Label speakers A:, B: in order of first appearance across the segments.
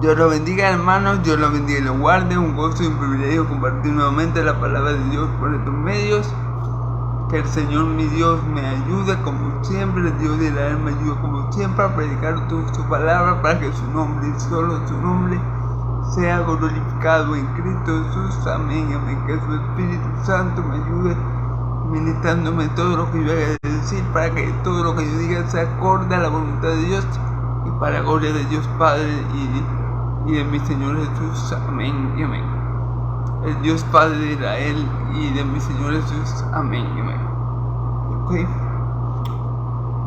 A: Dios lo bendiga, hermanos, Dios lo bendiga y lo guarde. Un gozo y un privilegio compartir nuevamente la palabra de Dios por estos medios. Que el Señor mi Dios me ayude como siempre, el Dios de Israel me ayude como siempre a predicar su palabra para que su nombre y solo su nombre sea glorificado en Cristo Jesús. Amén, amén. Que su Espíritu Santo me ayude ministrándome todo lo que yo haya de decir para que todo lo que yo diga sea acorde a la voluntad de Dios y para la gloria de Dios Padre y de mi Señor Jesús. Amén y amén. El Dios Padre de Israel y de mi Señor Jesús. Amén y amén. Ok.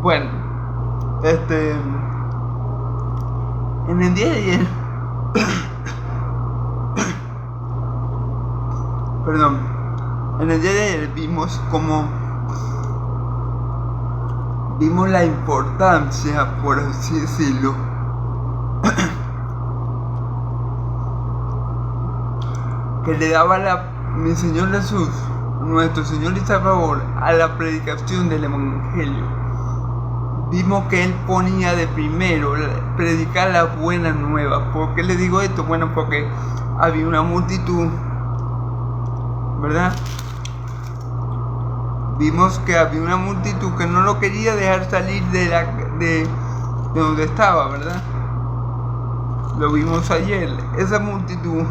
A: Bueno, en el día de ayer en el día de ayer vimos la importancia, por así decirlo, que le daba mi Señor Jesús, nuestro Señor y Salvador, a la predicación del Evangelio. Vimos que Él ponía de primero predicar la buena nueva. ¿Por qué le digo esto? Bueno, porque había una multitud, ¿verdad? Vimos que había una multitud que no lo quería dejar salir de donde estaba, ¿verdad? Lo vimos ayer. Esa multitud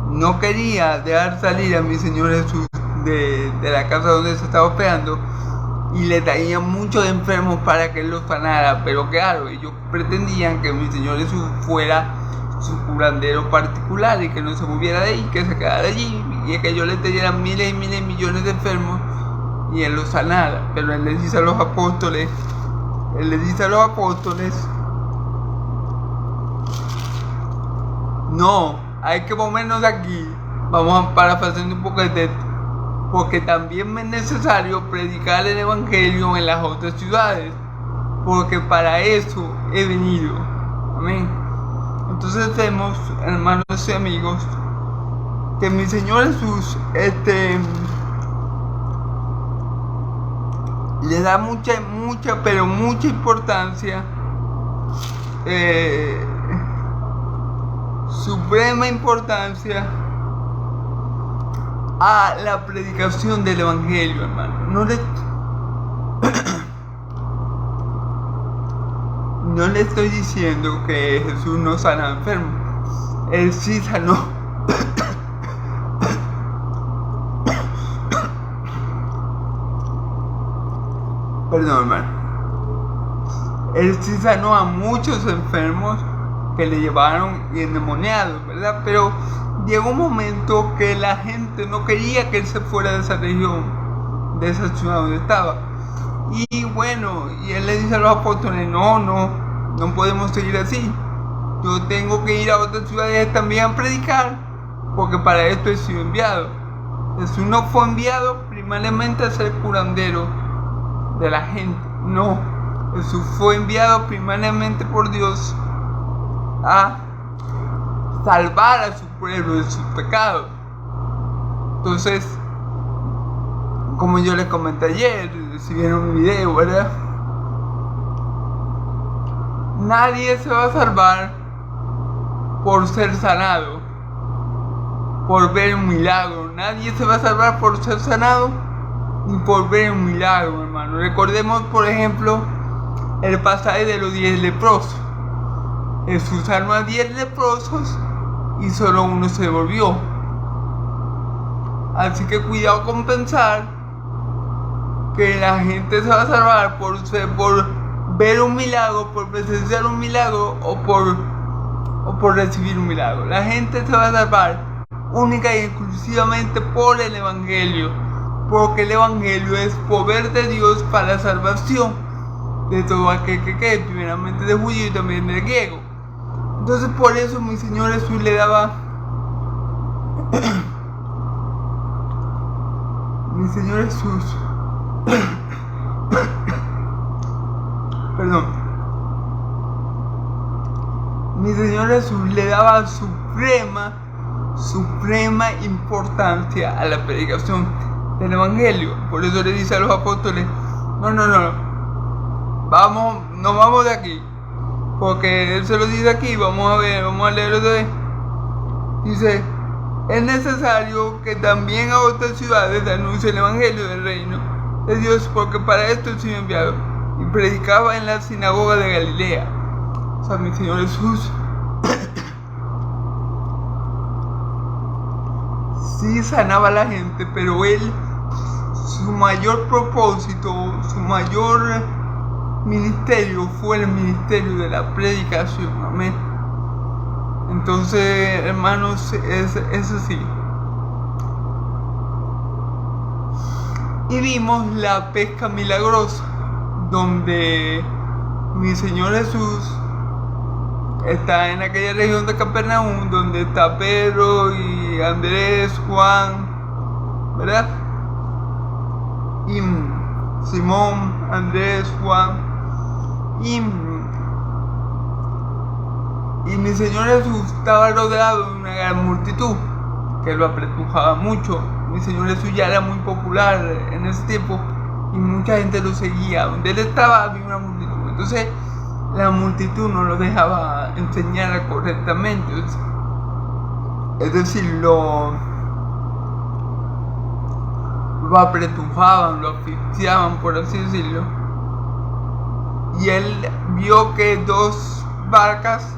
A: no quería dejar salir a mi Señor Jesús de la casa donde se estaba hospedando y le traían muchos enfermos para que Él los sanara, pero claro, ellos pretendían que mi Señor Jesús fuera su curandero particular y que no se moviera de ahí, que se quedara allí y que ellos le trajeran miles y miles y millones de enfermos y Él los sanara. Pero Él les dice a los apóstoles, no, hay que movernos de aquí. Vamos a parafraseando un poco de texto, porque también es necesario predicar el Evangelio en las otras ciudades, porque para eso he venido. Amén. Entonces vemos, hermanos y amigos, que mi Señor Jesús le da mucha importancia, suprema importancia a la predicación del Evangelio, hermano. No le estoy diciendo que Jesús no sana enfermo. Él sí sanó. Perdón, hermano. Él sí sanó a muchos enfermos que le llevaron endemoniados, ¿verdad? Pero llegó un momento que la gente no quería que Él se fuera de esa región, de esa ciudad donde estaba. Y bueno, y Él le dice a los apóstoles, no podemos seguir así. Yo tengo que ir a otras ciudades también a predicar, porque para esto he sido enviado. Jesús no fue enviado primariamente a ser curandero de la gente, no. Jesús fue enviado primariamente por Dios a salvar a su pueblo de sus pecados. Entonces, como yo les comenté ayer, si vieron un video, ¿verdad? Nadie se va a salvar por ser sanado, por ver un milagro. Nadie se va a salvar por ser sanado ni por ver un milagro, hermano. Recordemos, por ejemplo, el pasaje de los 10 leprosos. Jesús sanó a 10 leprosos y solo uno se devolvió. Así que cuidado con pensar que la gente se va a salvar por ver un milagro, por presenciar un milagro o por recibir un milagro. La gente se va a salvar única y exclusivamente por el Evangelio, porque el Evangelio es poder de Dios para la salvación de todo aquel que cree, primeramente de judío y también de griego. Entonces por eso mi Señor Jesús le daba mi Señor Jesús mi Señor Jesús le daba suprema importancia a la predicación del Evangelio. Por eso le dice a los apóstoles, no, nos vamos de aquí. Porque él se lo dice aquí, vamos a leerlo de ahí. Dice, es necesario que también a otras ciudades anuncie el Evangelio del reino de Dios, porque para esto he sido enviado. Y predicaba en la sinagoga de Galilea. O sea, mi Señor Jesús sí sanaba a la gente, pero él, su mayor propósito, su mayor ministerio fue el ministerio de la predicación. Amén. Entonces, hermanos, es así. Y vimos la pesca milagrosa, donde mi Señor Jesús está en aquella región de Capernaum, donde está Pedro y Andrés, Juan, ¿verdad? Y Simón, Andrés, Juan. Y mi Señor Jesús estaba rodeado de una gran multitud que lo apretujaba mucho. Mi Señor Jesús ya era muy popular en ese tiempo y mucha gente lo seguía. Donde él estaba había una multitud. Entonces la multitud no lo dejaba enseñar correctamente. Es decir, lo apretujaban, lo asfixiaban, por así decirlo. Y él vio que dos barcas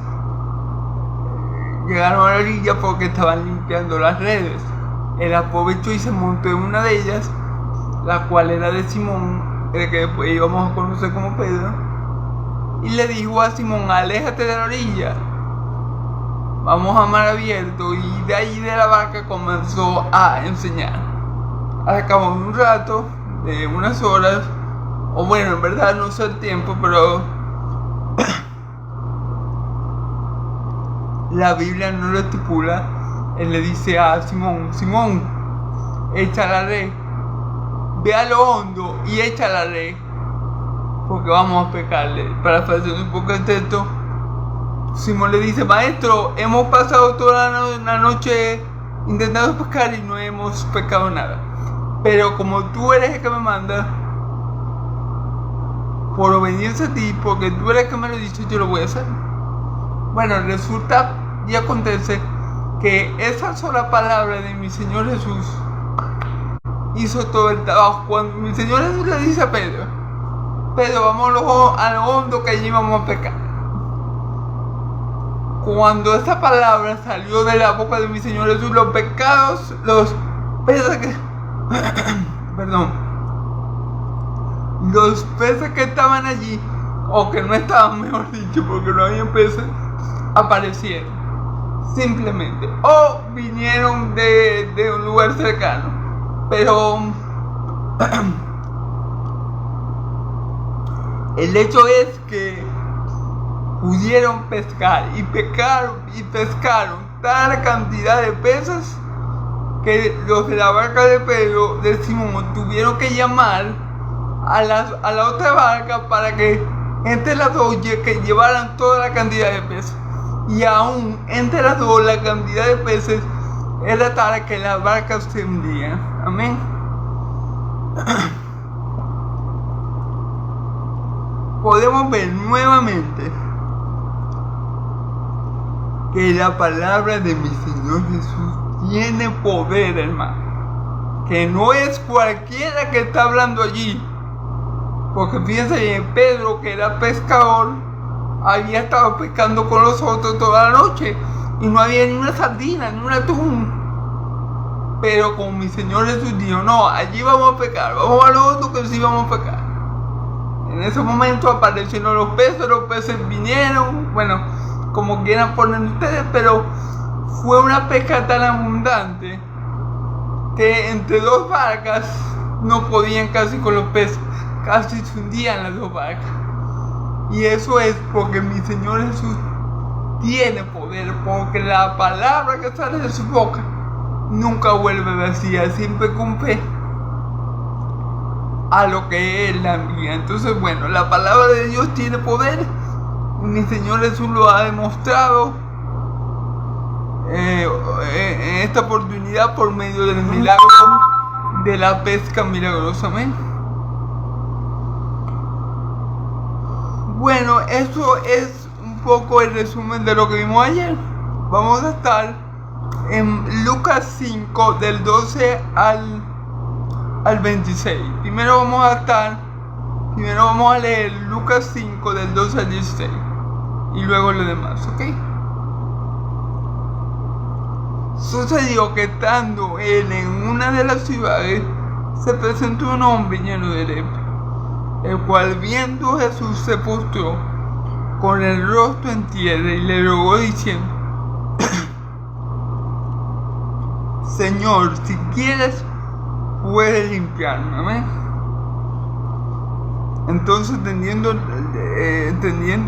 A: llegaron a la orilla porque estaban limpiando las redes. Él aprovechó y se montó en una de ellas, la cual era de Simón, el que después íbamos a conocer como Pedro, y le dijo a Simón, aléjate de la orilla, vamos a mar abierto. Y de ahí de la barca comenzó a enseñar. Al cabo de un rato, de unas horas, o bueno, en verdad no sé el tiempo, pero la Biblia no lo estipula. Él le dice a Simón, Simón, echa la red, ve a lo hondo y echa la red, porque vamos a pecarle. Para hacer un poco el texto, Simón le dice, maestro, hemos pasado toda la noche intentando pescar y no hemos pescado nada, pero como tú eres el que me manda, por obediencia a ti, porque tú eres el que me lo has dicho, yo lo voy a hacer. Bueno, resulta y acontece que esa sola palabra de mi Señor Jesús hizo todo el trabajo. Cuando mi Señor Jesús le dice a Pedro, vamos a lo hondo que allí vamos a pecar. Cuando esa palabra salió de la boca de mi Señor Jesús, los pecados, los peces que los peces que estaban allí, o que no estaban, mejor dicho, porque no había peces, aparecieron simplemente, o vinieron de un lugar cercano. Pero el hecho es que pudieron pescar y pescaron tal cantidad de peces que los de la barca de Pedro, de Simón, tuvieron que llamar a la otra barca para que entre las dos que llevaran toda la cantidad de peces. Y aún entre las dos la cantidad de peces era tal que las barcas se hundían. Amén. Podemos ver nuevamente que la palabra de mi Señor Jesús tiene poder, hermano. Que no es cualquiera que está hablando allí. Porque fíjense en Pedro, que era pescador, había estado pescando con los otros toda la noche y no había ni una sardina, ni un atún. Pero como mi Señor Jesús dijo, no, allí vamos a pescar, vamos a lo otro que sí vamos a pescar. En ese momento aparecieron los peces vinieron, bueno, como quieran poner ustedes, pero fue una pesca tan abundante que entre dos barcas no podían casi con los peces, casi se hundían las dos barcas. Y eso es porque mi Señor Jesús tiene poder, porque la palabra que sale de su boca nunca vuelve vacía, siempre cumple a lo que Él la envía. Entonces, bueno, la palabra de Dios tiene poder. Mi Señor Jesús lo ha demostrado en esta oportunidad por medio del milagro de la pesca milagrosa. Amén. Bueno, eso es un poco el resumen de lo que vimos ayer. Vamos a estar en Lucas 5 del 12 al 26. Primero vamos a leer Lucas 5 del 12 al 16 y luego lo demás, ¿ok? Sucedió que estando él en una de las ciudades, se presentó un hombre lleno de lepra, el cual viendo a Jesús se postró con el rostro en tierra y le rogó diciendo: Señor, si quieres, puedes limpiarme. Amén. Entonces tendiendo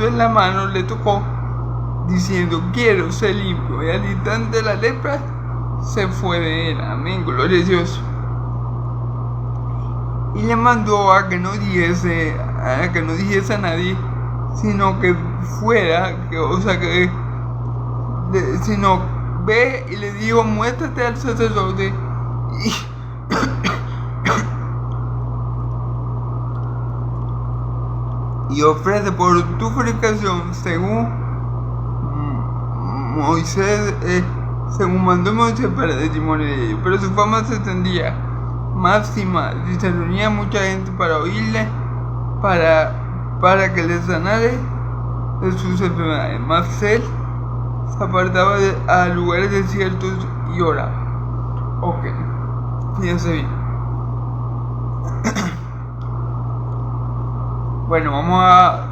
A: en la mano le tocó, diciendo: quiero ser limpio. Y al instante la lepra se fue de él. Amén, gloria a Dios. Y le mandó a que no dijese a nadie, sino que fuera, sino ve y le dijo: muéstrate al sacerdote y ofrece por tu purificación según Moisés, según mandó Moisés para testimonio de ellos. Pero su fama se extendía más y más, y se reunía mucha gente para oírle, para que le sanare de sus enfermedades. Mas él se apartaba a lugares desiertos y oraba. Ok, fíjense bien. Bueno, vamos a,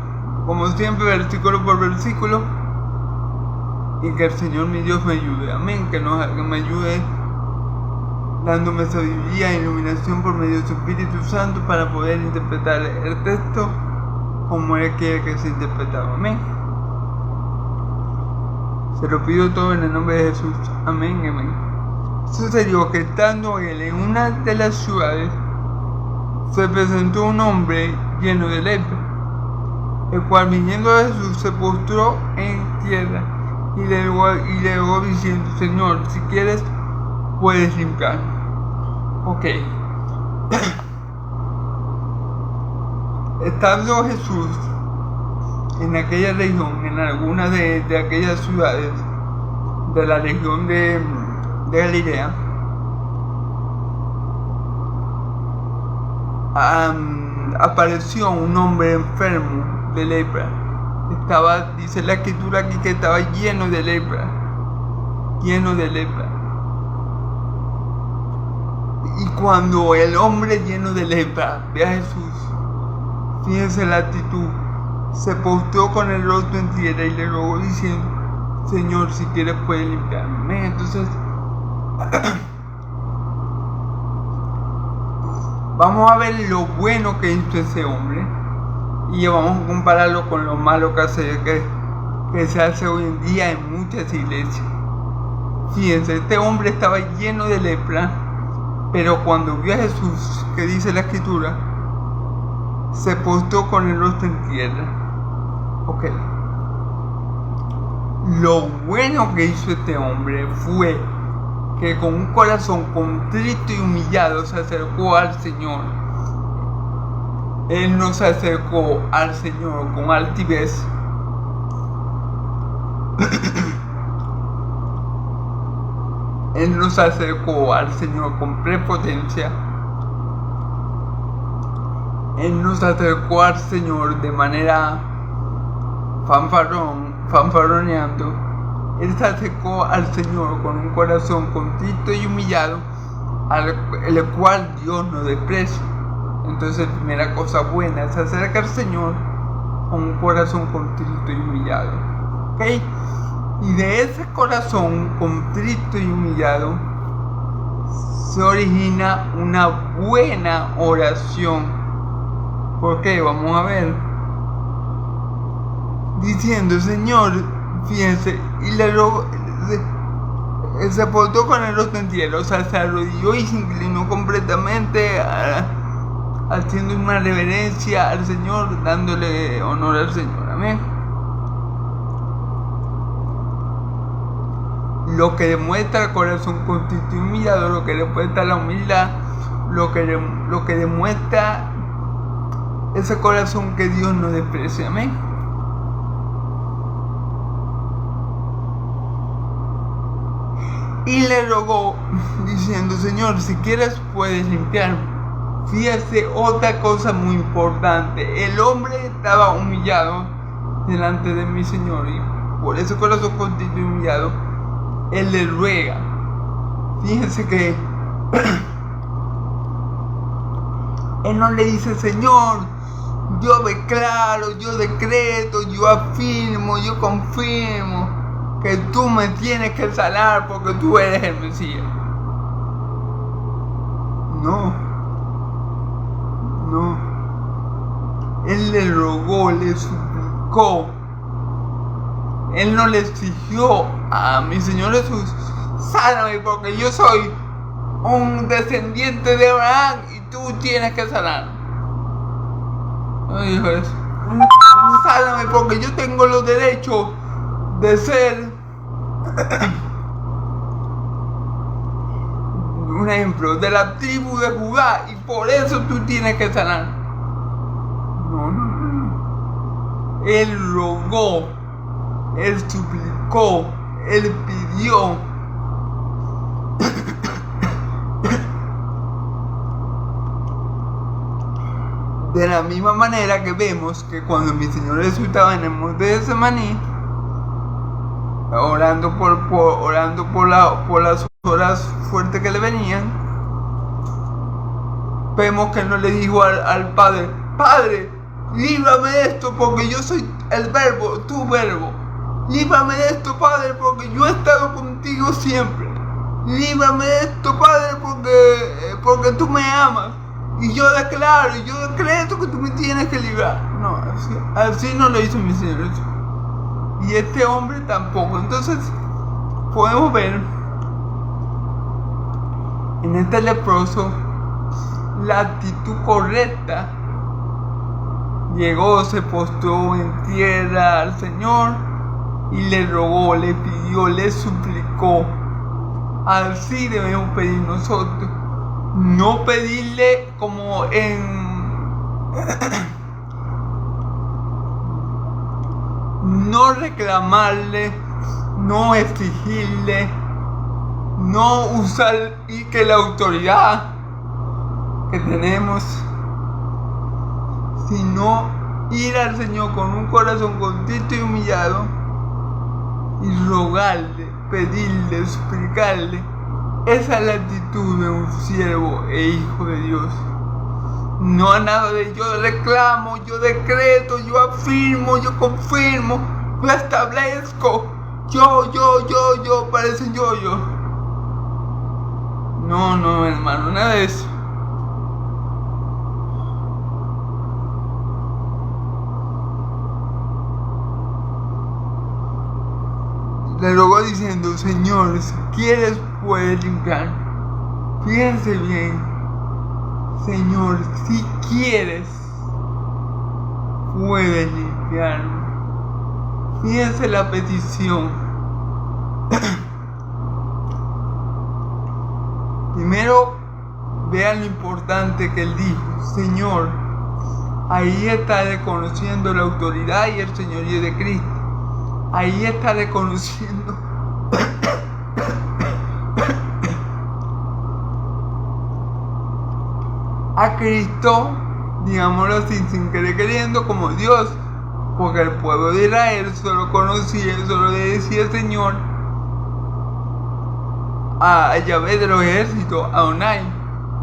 A: como siempre, versículo por versículo, y que el Señor mi Dios me ayude. Amén. Que me ayude dándome sabiduría e iluminación por medio de su Espíritu Santo para poder interpretar el texto como Él quiere que sea interpretado. Amén. Se lo pido todo en el nombre de Jesús. Amén, amén. Sucedió que estando él en una de las ciudades, se presentó un hombre lleno de lepra, el cual viniendo a Jesús se postró en tierra y le rogó diciendo: Señor, si quieres, puedes limpiarme. Ok. Estando Jesús en aquella región, en alguna de aquellas ciudades de la región de Galilea, apareció un hombre enfermo de lepra. Dice la escritura aquí que estaba lleno de lepra. Y cuando el hombre lleno de lepra ve a Jesús, fíjense la actitud, se postró con el rostro en tierra y le rogó diciendo: Señor, si quieres puedes limpiarme. Entonces vamos a ver lo bueno que hizo ese hombre y vamos a compararlo con lo malo que se hace hoy en día en muchas iglesias. Fíjense, este hombre estaba lleno de lepra, pero cuando vio a Jesús, que dice la escritura, se postró con el rostro en tierra. Ok. Lo bueno que hizo este hombre fue que con un corazón contrito y humillado se acercó al Señor. Él no se acercó al Señor con altivez, Él no se acercó al Señor con prepotencia. Él no se acercó al Señor de manera fanfarroneando. Él se acercó al Señor con un corazón contrito y humillado, el cual Dios no desprecia. Entonces, primera cosa buena, se acerca al Señor con un corazón contrito y humillado. ¿Ok? Y de ese corazón contrito y humillado se origina una buena oración. ¿Por qué? Vamos a ver. Diciendo: Señor, fíjense, y le rogó, se portó con el rostro en tierra, o sea, se arrodilló y se inclinó completamente, haciendo una reverencia al Señor, dándole honor al Señor. Amén. Lo que demuestra el corazón contrito y humillado, lo que demuestra la humildad, lo que demuestra ese corazón que Dios no desprecia. Amén. Y le rogó diciendo: Señor, si quieres puedes limpiarme. Fíjate otra cosa muy importante. El hombre estaba humillado delante de mi Señor, y por ese corazón contrito y humillado Él le ruega. Fíjense que Él no le dice: Señor, yo declaro, yo decreto, yo afirmo, yo confirmo que tú me tienes que sanar porque tú eres el Mesías. No. Él le rogó, le suplicó. Él no le exigió a mi Señor Jesús: sáname porque yo soy un descendiente de Abraham y tú tienes que sanar. No dijo eso. Sáname porque yo tengo los derechos de ser un ejemplo de la tribu de Judá y por eso tú tienes que sanar. No. Él rogó, Él suplicó, Él pidió. De la misma manera que vemos que cuando mi Señor Jesús estaba en el monte de Getsemaní, orando por las horas fuertes que le venían, vemos que Él no le dijo al Padre: Padre, líbrame de esto porque yo soy el verbo, tu verbo. Líbrame de esto, Padre, porque yo he estado contigo siempre. Líbrame de esto, Padre, porque tú me amas. Y yo declaro, yo decreto que tú me tienes que librar. No, así no lo hizo mi Señor Jesús. Y este hombre tampoco. Entonces, podemos ver en este leproso la actitud correcta. Llegó, se postró en tierra al Señor y le rogó, le pidió, le suplicó. Así debemos pedir nosotros. No pedirle como no reclamarle, no exigirle, no usar y que la autoridad que tenemos, sino ir al Señor con un corazón contrito y humillado y rogarle, pedirle, suplicarle. Esa es la actitud de un siervo e hijo de Dios. No a nada de yo reclamo, yo decreto, yo afirmo, yo confirmo, yo establezco, yo, parece yo. No, hermano, nada de eso. Le rogó diciendo: Señor, si quieres puedes limpiar. Fíjense bien. Señor, si quieres puedes limpiarme. Fíjense la petición. Primero, vean lo importante que él dijo: Señor. Ahí está reconociendo la autoridad y el señorío de Cristo. Ahí está reconociendo a Cristo, digámoslo así, sin querer queriendo, como Dios, porque el pueblo de Israel solo le decía Señor a Yahvé de los ejércitos, Adonai,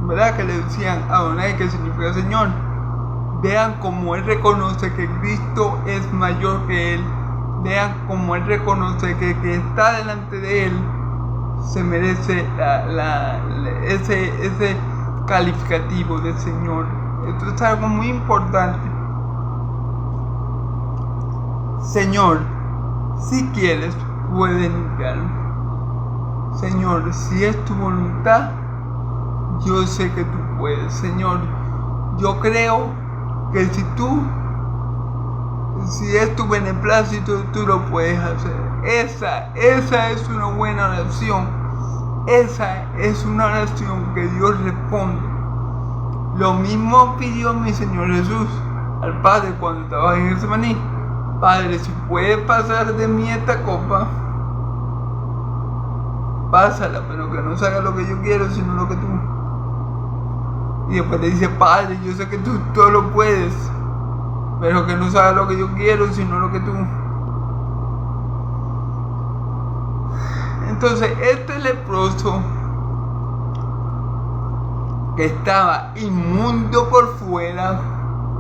A: ¿verdad? Que le decían Adonai, que significa Señor. Vean cómo él reconoce que Cristo es mayor que él. Vean cómo él reconoce que el que está delante de él se merece ese calificativo de Señor. Esto es algo muy importante. Señor, si quieres, puedes limpiarme. Señor, si es tu voluntad, yo sé que tú puedes. Señor, yo creo que si es tu beneplácito, tú lo puedes hacer. Esa es una buena oración. Esa es una oración que Dios responde. Lo mismo pidió mi Señor Jesús al Padre cuando estaba en Getsemaní. Padre, si puede pasar de mí esta copa, pásala, pero que no se haga lo que yo quiero, sino lo que tú. Y después le dice, Padre, yo sé que tú todo lo puedes, pero que no se haga lo que yo quiero, sino lo que tú. Entonces, este leproso, que estaba inmundo por fuera,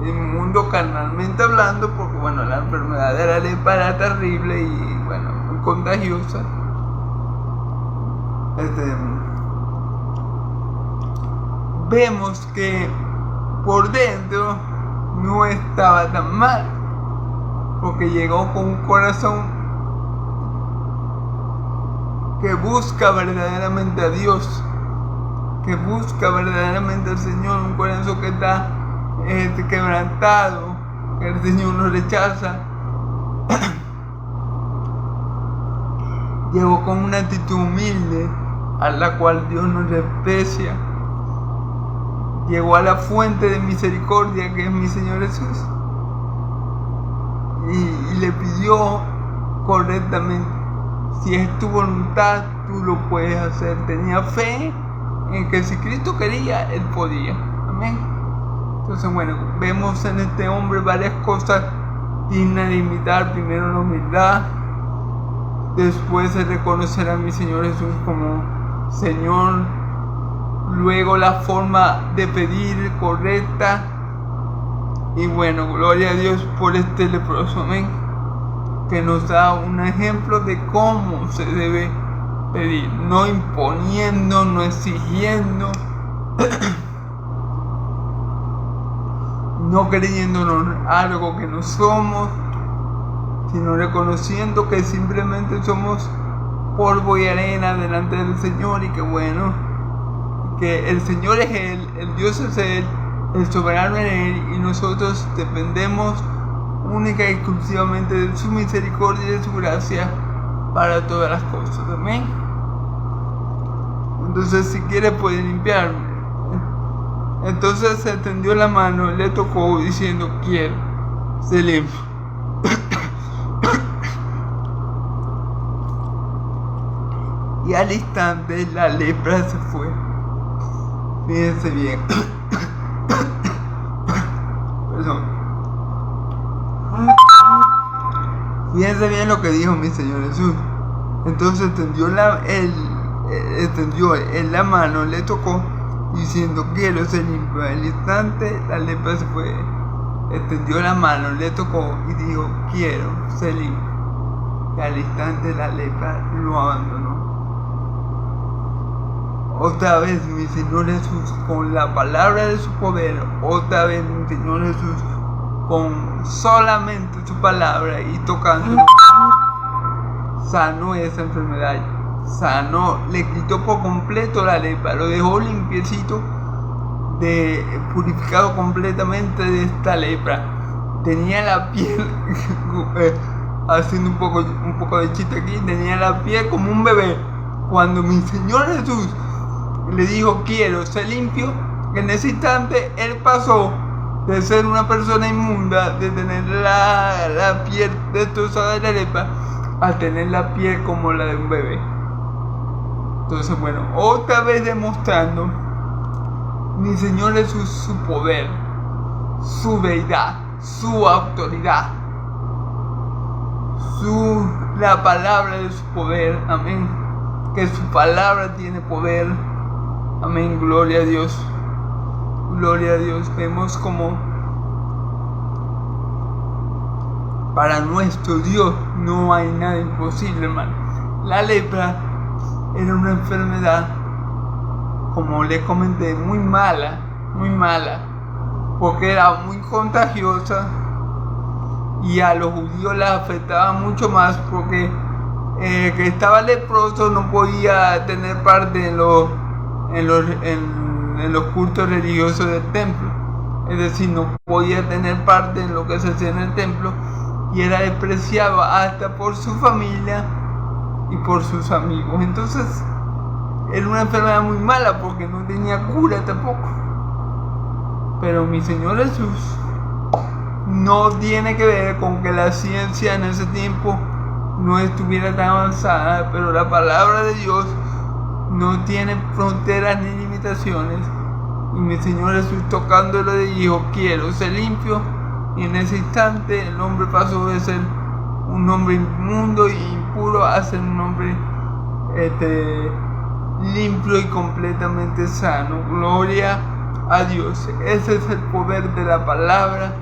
A: inmundo carnalmente hablando, porque bueno, la enfermedad de la lepra era terrible y bueno, muy contagiosa. Vemos que por dentro no estaba tan mal, porque llegó con un corazón que busca verdaderamente a Dios, que busca verdaderamente al Señor, un corazón que está quebrantado, que el Señor nos rechaza. Llegó con una actitud humilde a la cual Dios nos desprecia. Llegó a la fuente de misericordia que es mi Señor Jesús y le pidió correctamente: si es tu voluntad, tú lo puedes hacer. Tenía fe en que si Cristo quería, Él podía. Amén. Entonces, bueno, vemos en este hombre varias cosas dignas de imitar. Primero, la humildad. Después, el reconocer a mi Señor Jesús como Señor. Luego, la forma de pedir correcta. Y bueno, gloria a Dios por este leproso. Amén. Que nos da un ejemplo de cómo se debe pedir, no imponiendo, no exigiendo, no creyéndonos algo que no somos, sino reconociendo que simplemente somos polvo y arena delante del Señor, y que bueno, que el Señor es Él, el Dios es Él, el soberano es Él, y nosotros dependemos única y exclusivamente de su misericordia y de su gracia para todas las cosas. Amén. Entonces, si quiere puede limpiarme. Entonces se extendió la mano, le tocó diciendo: quiero, se limpio. Y al instante la lepra se fue. Fíjense bien. Perdón. Fíjense bien lo que dijo mi Señor Jesús. Entonces extendió en la mano, le tocó, diciendo: quiero, se limpió. Al instante la lepra se fue. Extendió la mano, le tocó y dijo: quiero, se limpio. Y al instante la lepra lo abandonó. Otra vez mi Señor Jesús, con la palabra de su poder, otra vez mi Señor Jesús, con solamente su palabra y tocando, sanó esa enfermedad, sanó, le quitó por completo la lepra, lo dejó limpiecito, purificado completamente de esta lepra. Tenía la piel, haciendo un poco de chiste aquí, tenía la piel como un bebé. Cuando mi Señor Jesús le dijo: quiero, ser limpio, en ese instante Él pasó de ser una persona inmunda, de tener la piel destrozada de la lepra, a tener la piel como la de un bebé. Entonces, bueno, otra vez demostrando mi Señor Jesús su poder, su deidad, su autoridad, la palabra de su poder. Amén. Que su palabra tiene poder. Amén. Gloria a Dios. Gloria a Dios. Vemos como para nuestro Dios no hay nada imposible, hermano. La lepra era una enfermedad, como les comenté, muy mala, porque era muy contagiosa y a los judíos les afectaba mucho más, porque que estaba leproso no podía tener parte en los cultos religiosos del templo, es decir, no podía tener parte en lo que se hacía en el templo, y era despreciado hasta por su familia y por sus amigos. Entonces era una enfermedad muy mala porque no tenía cura tampoco. Pero mi Señor Jesús no tiene que ver con que la ciencia en ese tiempo no estuviera tan avanzada, pero la palabra de Dios no tiene fronteras ni limitaciones. Y mi Señor Jesús, tocándolo, dijo: quiero ser limpio. Y en ese instante el hombre pasó de ser un hombre inmundo e impuro a ser un hombre limpio y completamente sano. Gloria a Dios. Ese es el poder de la palabra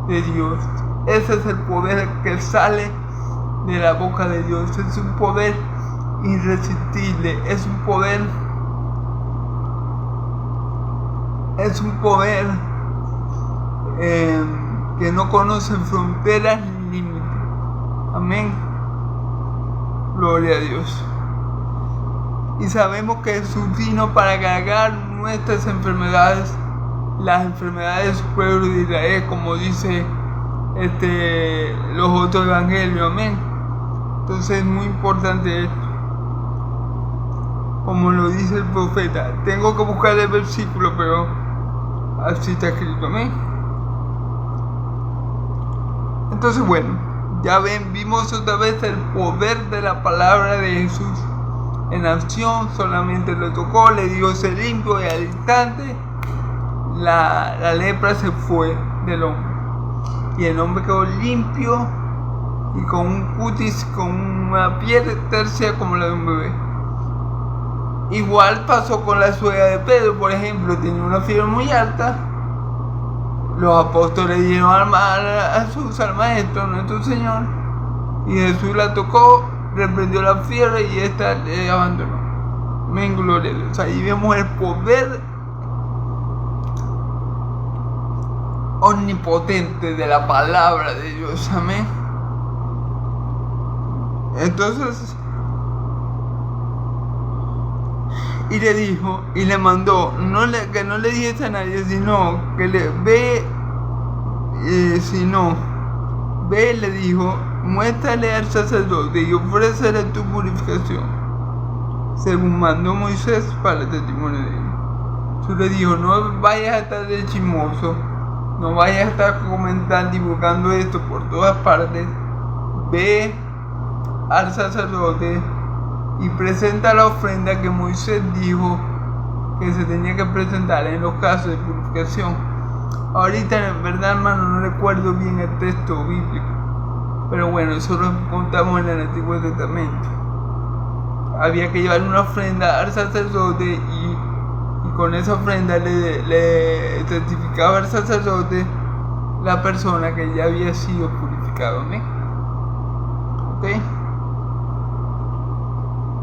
A: de Dios. Ese es el poder que sale de la boca de Dios. Es un poder irresistible. Es un poder que no conoce fronteras ni límites. Amén. Gloria a Dios. Y sabemos que Jesús vino para cargar nuestras enfermedades, las enfermedades de su pueblo de Israel, como dice los otros evangelios. Amén. Entonces es muy importante esto, como lo dice el profeta. Tengo que buscar el versículo, pero así está escrito. Amén. Entonces, bueno, ya vimos otra vez el poder de la palabra de Jesús en acción. Solamente lo tocó, le dijo: sé limpio, y al instante la lepra se fue del hombre, y el hombre quedó limpio y con un cutis, con una piel tercia como la de un bebé. Igual pasó con la suegra de Pedro, por ejemplo. Tenía una fiebre muy alta. Los apóstoles dieron al maestro, nuestro Señor, y Jesús la tocó, reprendió la fiebre y esta le abandonó. Amén, gloria a Dios. Ahí vemos el poder omnipotente de la palabra de Dios. Amén. Entonces, y le dijo, y le mandó, que no le dijese a nadie, sino que ve, le dijo: muéstrale al sacerdote y ofrécele tu purificación, según mandó Moisés para el testimonio de él. Jesús le dijo: no vayas a estar de chismoso, no vayas a estar comentando, divulgando esto por todas partes. Ve al sacerdote y presenta la ofrenda que Moisés dijo que se tenía que presentar en los casos de purificación. Ahorita, en verdad, hermano, no recuerdo bien el texto bíblico, pero bueno, eso lo contamos en el Antiguo Testamento. Había que llevar una ofrenda al sacerdote y con esa ofrenda le certificaba al sacerdote la persona que ya había sido purificado. ¿Amén? ¿Ok?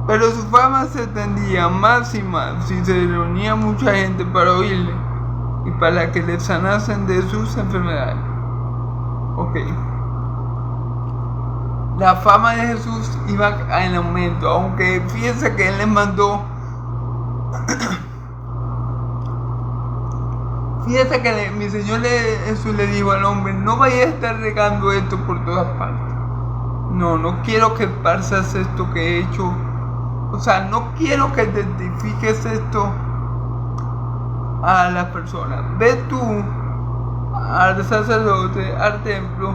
A: Pero su fama se extendía más y más, y se reunía mucha gente para oírle y para que le sanasen de sus enfermedades. Ok. La fama de Jesús iba en aumento, aunque fíjense que él les mandó. Fíjense que mi Señor Jesús le dijo al hombre: no vayas a estar regando esto por todas partes. No quiero que parsas esto que he hecho. O sea, no quiero que identifiques esto a las personas. Ve tú al sacerdote, al templo,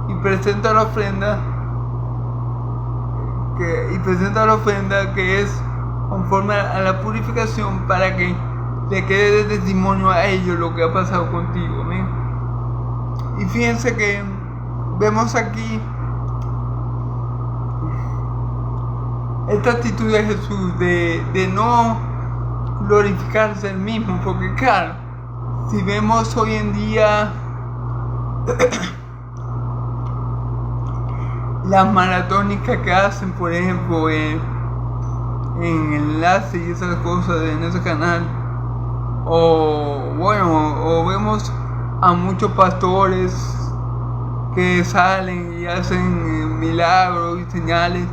A: y presenta la ofrenda que es conforme a la purificación, para que le quede de testimonio a ellos lo que ha pasado contigo. ¿Amén? Y fíjense que vemos aquí esta actitud de Jesús de no glorificarse él mismo, porque claro, si vemos hoy en día las maratónicas que hacen, por ejemplo, en enlace y esas cosas en ese canal, o vemos a muchos pastores que salen y hacen milagros y señales,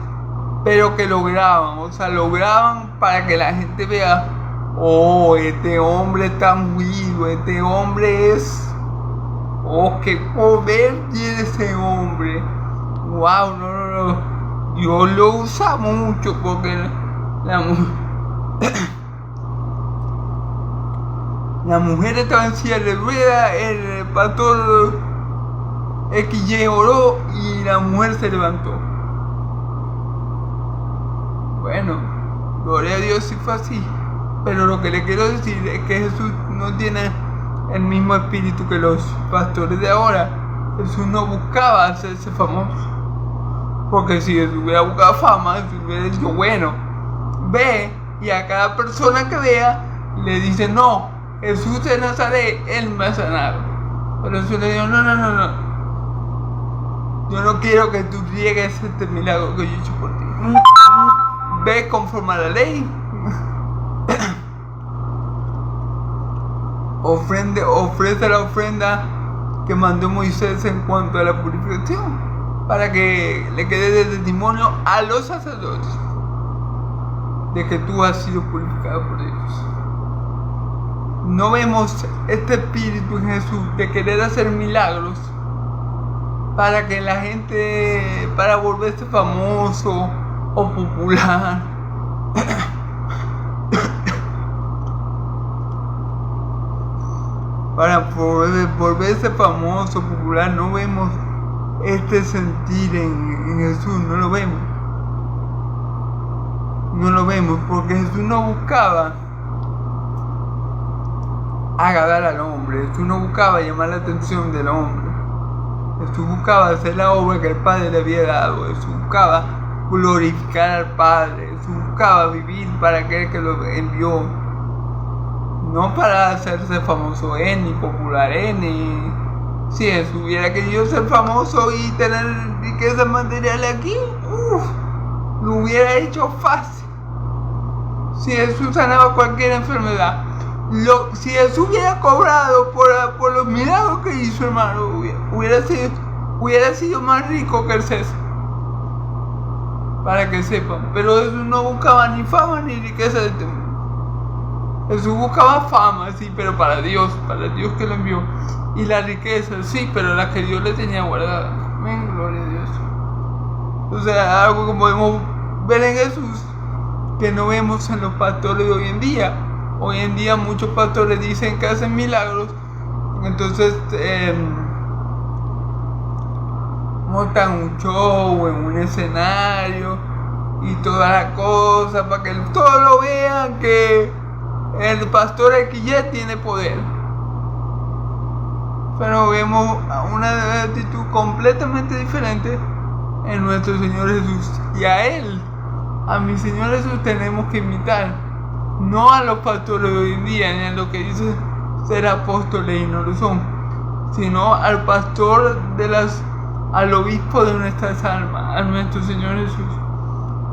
A: pero que lo graban, lo graban para que la gente vea: oh, este hombre está ungido, este hombre es, oh, qué poder tiene ese hombre. Wow, no, Dios lo usa mucho, porque La mujer estaba en silla de ruedas, el pastor XY oró y la mujer se levantó. Bueno, gloria a Dios si fue así. Pero lo que le quiero decir es que Jesús no tiene el mismo espíritu que los pastores de ahora. Jesús no buscaba hacerse famoso. Porque si Jesús hubiera buscado fama, Jesús hubiera dicho, bueno, ve y a cada persona que vea le dice, no, Jesús de Nazaret, Él me ha sanado. Pero Jesús le dijo, no. Yo no quiero que tú riegues este milagro que yo he hecho por ti. Ve conforme a la ley. Ofrece la ofrenda que mandó Moisés en cuanto a la purificación, para que le quede de testimonio a los sacerdotes de que tú has sido purificado por Dios. No vemos este espíritu en Jesús de querer hacer milagros para que la gente, para volverse famoso o popular. Para volverse famoso, popular, no vemos este sentir en Jesús, no lo vemos. No lo vemos porque Jesús no buscaba agradar al hombre, Jesús no buscaba llamar la atención del hombre. Jesús buscaba hacer la obra que el Padre le había dado, Jesús buscaba glorificar al Padre, Jesús buscaba vivir para aquel que lo envió. No para hacerse famoso ni popular ni... Si Jesús hubiera querido ser famoso y tener riquezas materiales aquí, lo hubiera hecho fácil. Si Jesús sanaba cualquier enfermedad, si Jesús hubiera cobrado por los milagros que hizo, hermano, hubiera sido más rico que el César. Para que sepan. Pero Jesús no buscaba ni fama ni riqueza de este mundo. Jesús buscaba fama, sí, pero para Dios que lo envió. Y la riqueza, sí, pero la que Dios le tenía guardada. Amén, gloria a Dios. O sea, algo que podemos ver en Jesús que no vemos en los pastores de hoy en día. Hoy en día muchos pastores dicen que hacen milagros. Entonces, montan un show en un escenario y todas las cosas para que todos lo vean que el pastor XY tiene poder. Pero vemos una actitud completamente diferente en nuestro Señor Jesús. Y a mi Señor Jesús tenemos que imitar. No a los pastores de hoy en día, ni a lo que dice ser apóstoles y no lo son, sino al pastor al obispo de nuestras almas, a nuestro Señor Jesús.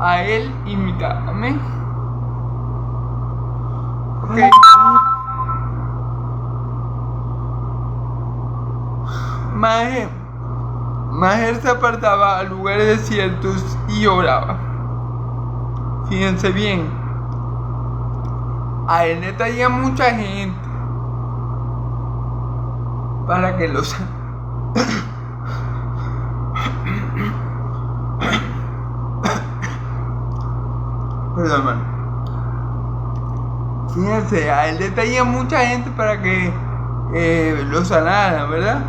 A: A Él imitar. Amén. Okay. Maher se apartaba a lugares desiertos y oraba. Fíjense bien, a él le traía mucha gente para que los perdón, hermano. Fíjense, a él le traía mucha gente para que lo sanara, ¿verdad?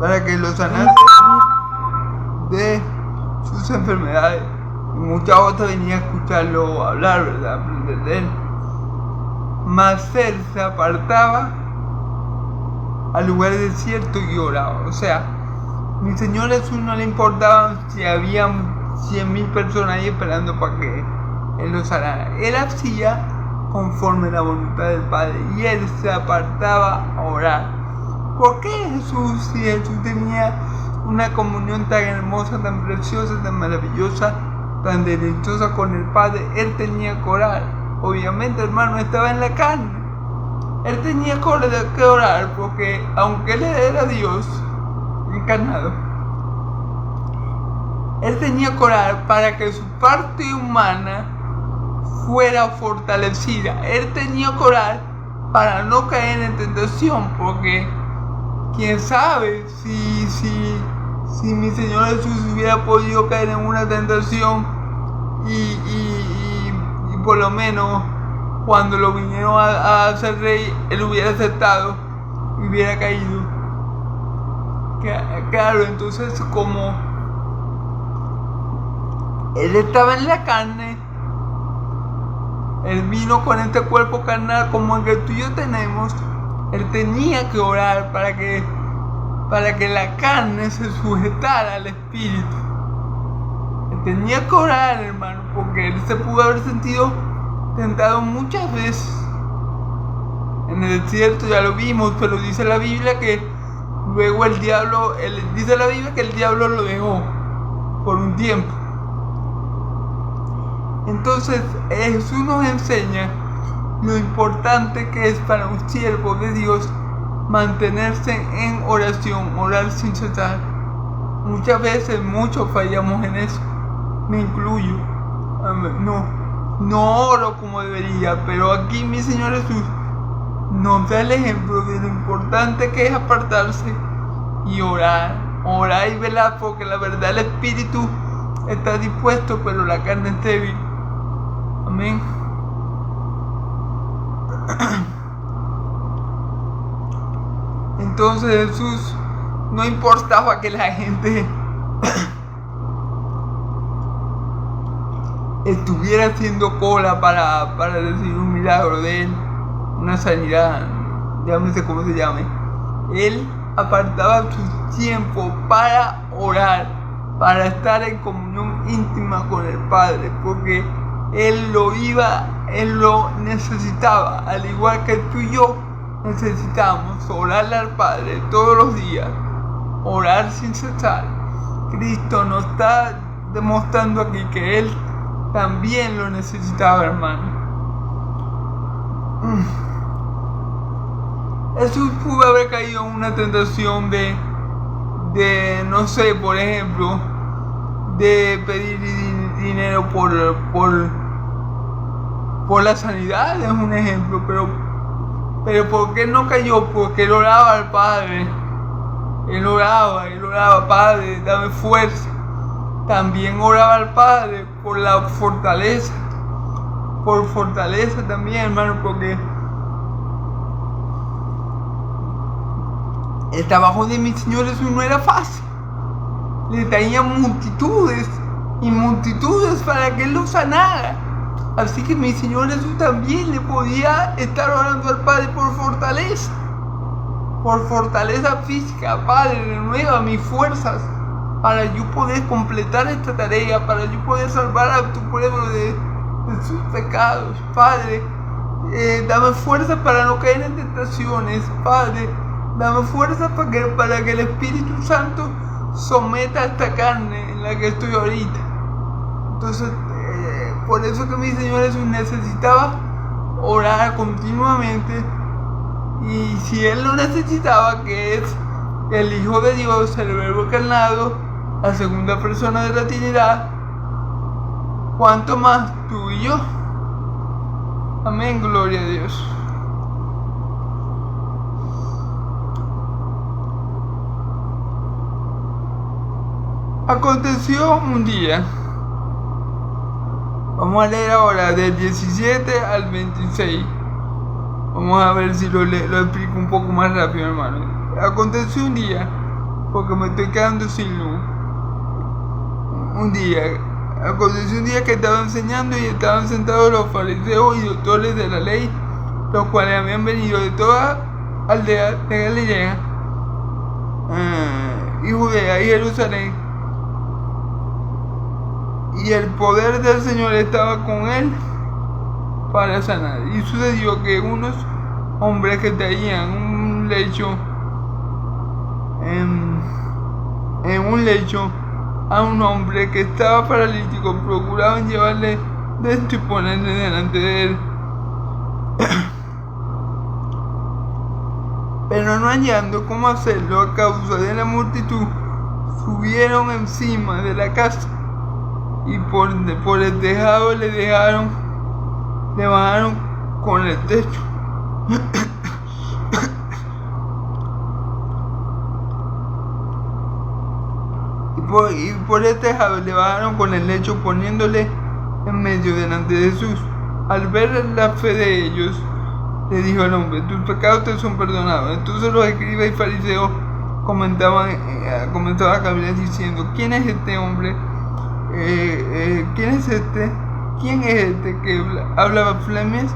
A: Para que lo sanase de sus enfermedades. Y muchas otras venían a escucharlo hablar, ¿verdad? Aprender de él. Mas él se apartaba a lugares desiertos y oraba. O sea, mi Señor Jesús no le importaba si había 100,000 personas ahí esperando para que Él lo sanara. Él hacía conforme a la voluntad del Padre y Él se apartaba a orar. ¿Por qué Jesús, si Jesús tenía una comunión tan hermosa, tan preciosa, tan maravillosa, tan deliciosa con el Padre, Él tenía que orar? Obviamente, hermano, estaba en la carne. Él tenía que orar porque, aunque Él era Dios encarnado, Él tenía que orar para que su parte humana fuera fortalecida. Él tenía que orar para no caer en tentación, porque quién sabe si mi Señor Jesús hubiera podido caer en una tentación y por lo menos cuando lo vinieron a hacer rey, él hubiera aceptado y hubiera caído. Claro, entonces como él estaba en la carne, él vino con este cuerpo carnal como el que tú y yo tenemos. Él tenía que orar para que la carne se sujetara al espíritu. Él tenía que orar, hermano, porque él se pudo haber sentido tentado muchas veces en el desierto, ya lo vimos, pero dice la Biblia que luego dice la Biblia que el diablo lo dejó por un tiempo. Entonces Jesús nos enseña lo importante que es para un siervo de Dios mantenerse en oración, orar sin cesar. Muchas veces, muchos fallamos en eso, me incluyo. No oro como debería, pero aquí mi Señor Jesús nos da el ejemplo de lo importante que es apartarse y orar y velar, porque la verdad el espíritu está dispuesto, pero la carne es débil. Amén. Entonces Jesús no importaba que la gente estuviera haciendo cola para recibir un milagro de él, una sanidad, llámese como se llame. Él apartaba su tiempo para orar, para estar en comunión íntima con el Padre, porque él lo necesitaba, al igual que tú y yo necesitamos orarle al Padre todos los días, orar sin cesar. Cristo nos está demostrando aquí que él también lo necesitaba, hermano. Jesús pudo haber caído en una tentación de no sé, por ejemplo, de pedir dinero por la sanidad, es un ejemplo, pero ¿por qué no cayó? Porque él oraba al Padre. Él oraba, Padre, dame fuerza. También oraba al Padre por la fortaleza. Por fortaleza también, hermano, porque el trabajo de mi Señor Jesús no era fácil. Le traía multitudes y multitudes para que él lo sanara. Así que mi Señor Jesús también le podía estar orando al Padre por fortaleza física. Padre, renueva mis fuerzas para yo poder completar esta tarea, para yo poder salvar a tu pueblo de sus pecados. Padre, dame fuerza para no caer en tentaciones. Padre, dame fuerza para que el Espíritu Santo someta a esta carne en la que estoy ahorita. Entonces, por eso que mi Señor Jesús necesitaba orar continuamente. Y si Él lo necesitaba, que es el Hijo de Dios, el Verbo encarnado, la segunda persona de la Trinidad, ¿cuánto más tú y yo? Amén, gloria a Dios. Aconteció un día. Vamos a leer ahora del 17 al 26. Vamos a ver si lo explico un poco más rápido, hermano. Aconteció un día, porque me estoy quedando sin luz. Aconteció un día que estaba enseñando y estaban sentados los fariseos y doctores de la ley, los cuales habían venido de toda aldea de Galilea y Judea y Jerusalén. Y el poder del Señor estaba con él para sanar. Y sucedió que unos hombres que traían un lecho en un lecho a un hombre que estaba paralítico procuraban llevarle de esto y ponerle delante de él. Pero no hallando cómo hacerlo a causa de la multitud, subieron encima de la casa y por el tejado le bajaron con el techo. y por el tejado le bajaron con el lecho, poniéndole en medio delante de Jesús. al ver la fe de ellos, le dijo al hombre: tus pecados te son perdonados. Entonces los escribas y fariseos comenzaban a caminar diciendo: ¿quién es este hombre? ¿Quién es este que habla blasfemias?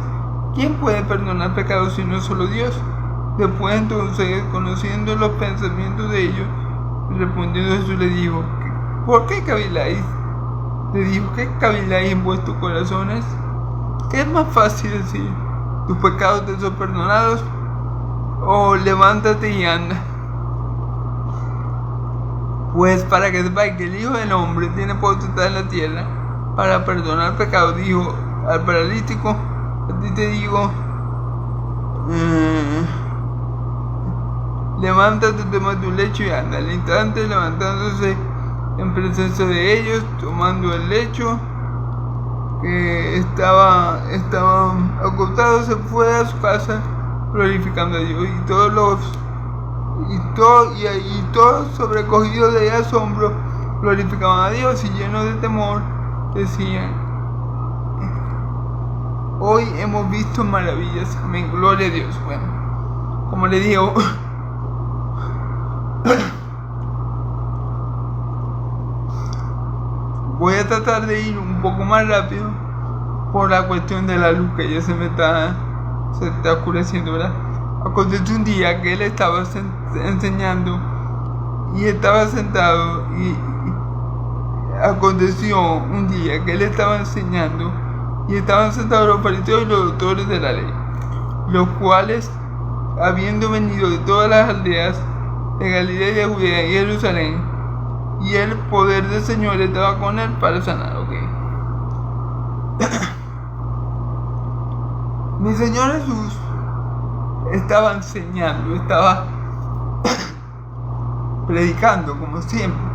A: ¿Quién puede perdonar pecados sino solo Dios? Después entonces, conociendo los pensamientos de ellos, respondiendo Jesús le dijo: ¿por qué caviláis? Le dijo: ¿qué caviláis en vuestros corazones? ¿Qué es más fácil decir: tus pecados te son perdonados? O levántate y anda. Pues para que sepáis que el Hijo del Hombre tiene potestad en la tierra para perdonar pecados, dijo al paralítico: a ti te digo, levántate, toma tu lecho y anda. Al instante, levantándose en presencia de ellos, tomando el lecho que estaba acostado, se fue a su casa glorificando a Dios. Y todos sobrecogidos de asombro glorificaban a Dios, y llenos de temor decían: hoy hemos visto maravillas. Amén, gloria a Dios. Bueno, como le digo, voy a tratar de ir un poco más rápido por la cuestión de la luz, que ya se está oscureciendo, ¿verdad? Aconteció un día que él estaba enseñando y estaba sentado, y aconteció un día que él estaba enseñando y estaban sentados los fariseos y los doctores de la ley, los cuales, habiendo venido de todas las aldeas de Galilea y de Judea y Jerusalén, y el poder del Señor estaba con él para sanar. Mi Señor Jesús estaba enseñando, estaba predicando como siempre.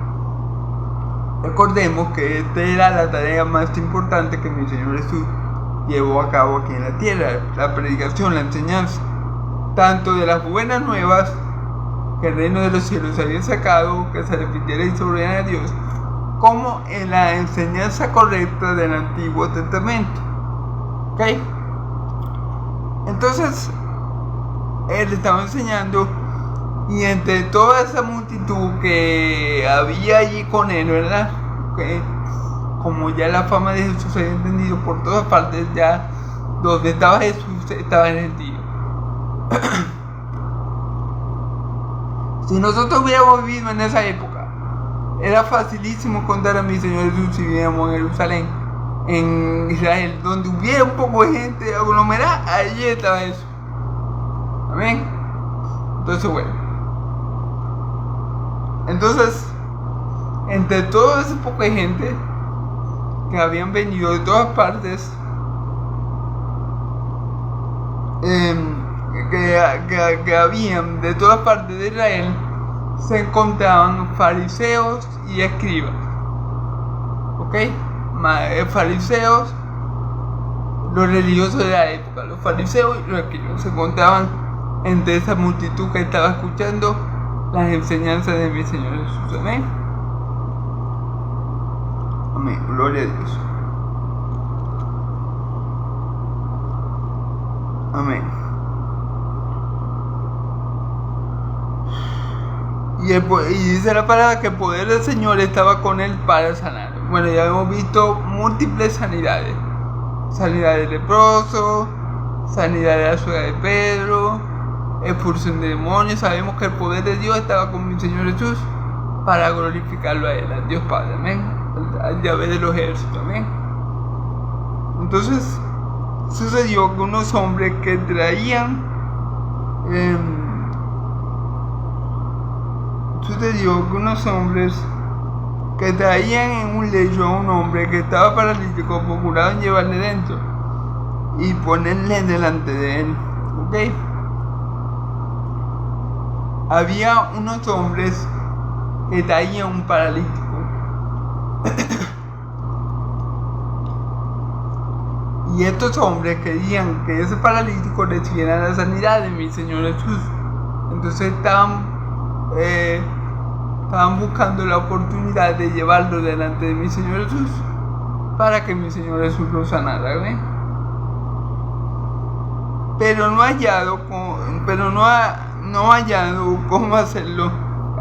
A: Recordemos que esta era la tarea más importante que mi Señor Jesús llevó a cabo aquí en la tierra: la predicación, la enseñanza, tanto de las buenas nuevas que el reino de los cielos había sacado, que se repitiera y soberana a Dios, como en la enseñanza correcta del Antiguo Testamento. ¿Ok? Entonces, él estaba enseñando, y entre toda esa multitud que había allí con él, ¿verdad? ¿Okay? Como ya la fama de Jesús se había entendido por todas partes, ya donde estaba Jesús estaba el gentío. Si nosotros hubiéramos vivido en esa época, era facilísimo contar a mi Señor Jesús si vivíamos en Jerusalén, en Israel, donde hubiera un poco de gente aglomerada. Allí estaba Jesús. Amén. Entonces, bueno, entre todo ese poco de gente que habían venido de todas partes, que habían de todas partes de Israel, se encontraban fariseos y escribas. ¿Ok? Fariseos, los religiosos de la época, los fariseos y los escribas, se encontraban entre esa multitud que estaba escuchando las enseñanzas de mi Señor Jesús. Amén. Amén. Gloria a Dios. Amén. Y dice la palabra que el poder del Señor estaba con él para sanar. Bueno, ya hemos visto múltiples sanidades. Sanidad del leproso, sanidad de la suegra de Pedro, expulsión de demonios. Sabemos que el poder de Dios estaba con mi Señor Jesús para glorificarlo a él, al Dios Padre. Amén. Al Yahvé de los ejércitos. Amén. Entonces, sucedió que unos hombres que traían en un lecho a un hombre que estaba paralítico, procuraban llevarle dentro y ponerle delante de él. ¿Ok? Había unos hombres que traían un paralítico. Y estos hombres querían que ese paralítico recibiera la sanidad de mi Señor Jesús. Entonces estaban buscando la oportunidad de llevarlo delante de mi Señor Jesús para que mi Señor Jesús lo sanara. ¿Ven? pero no ha hallado cómo hacerlo.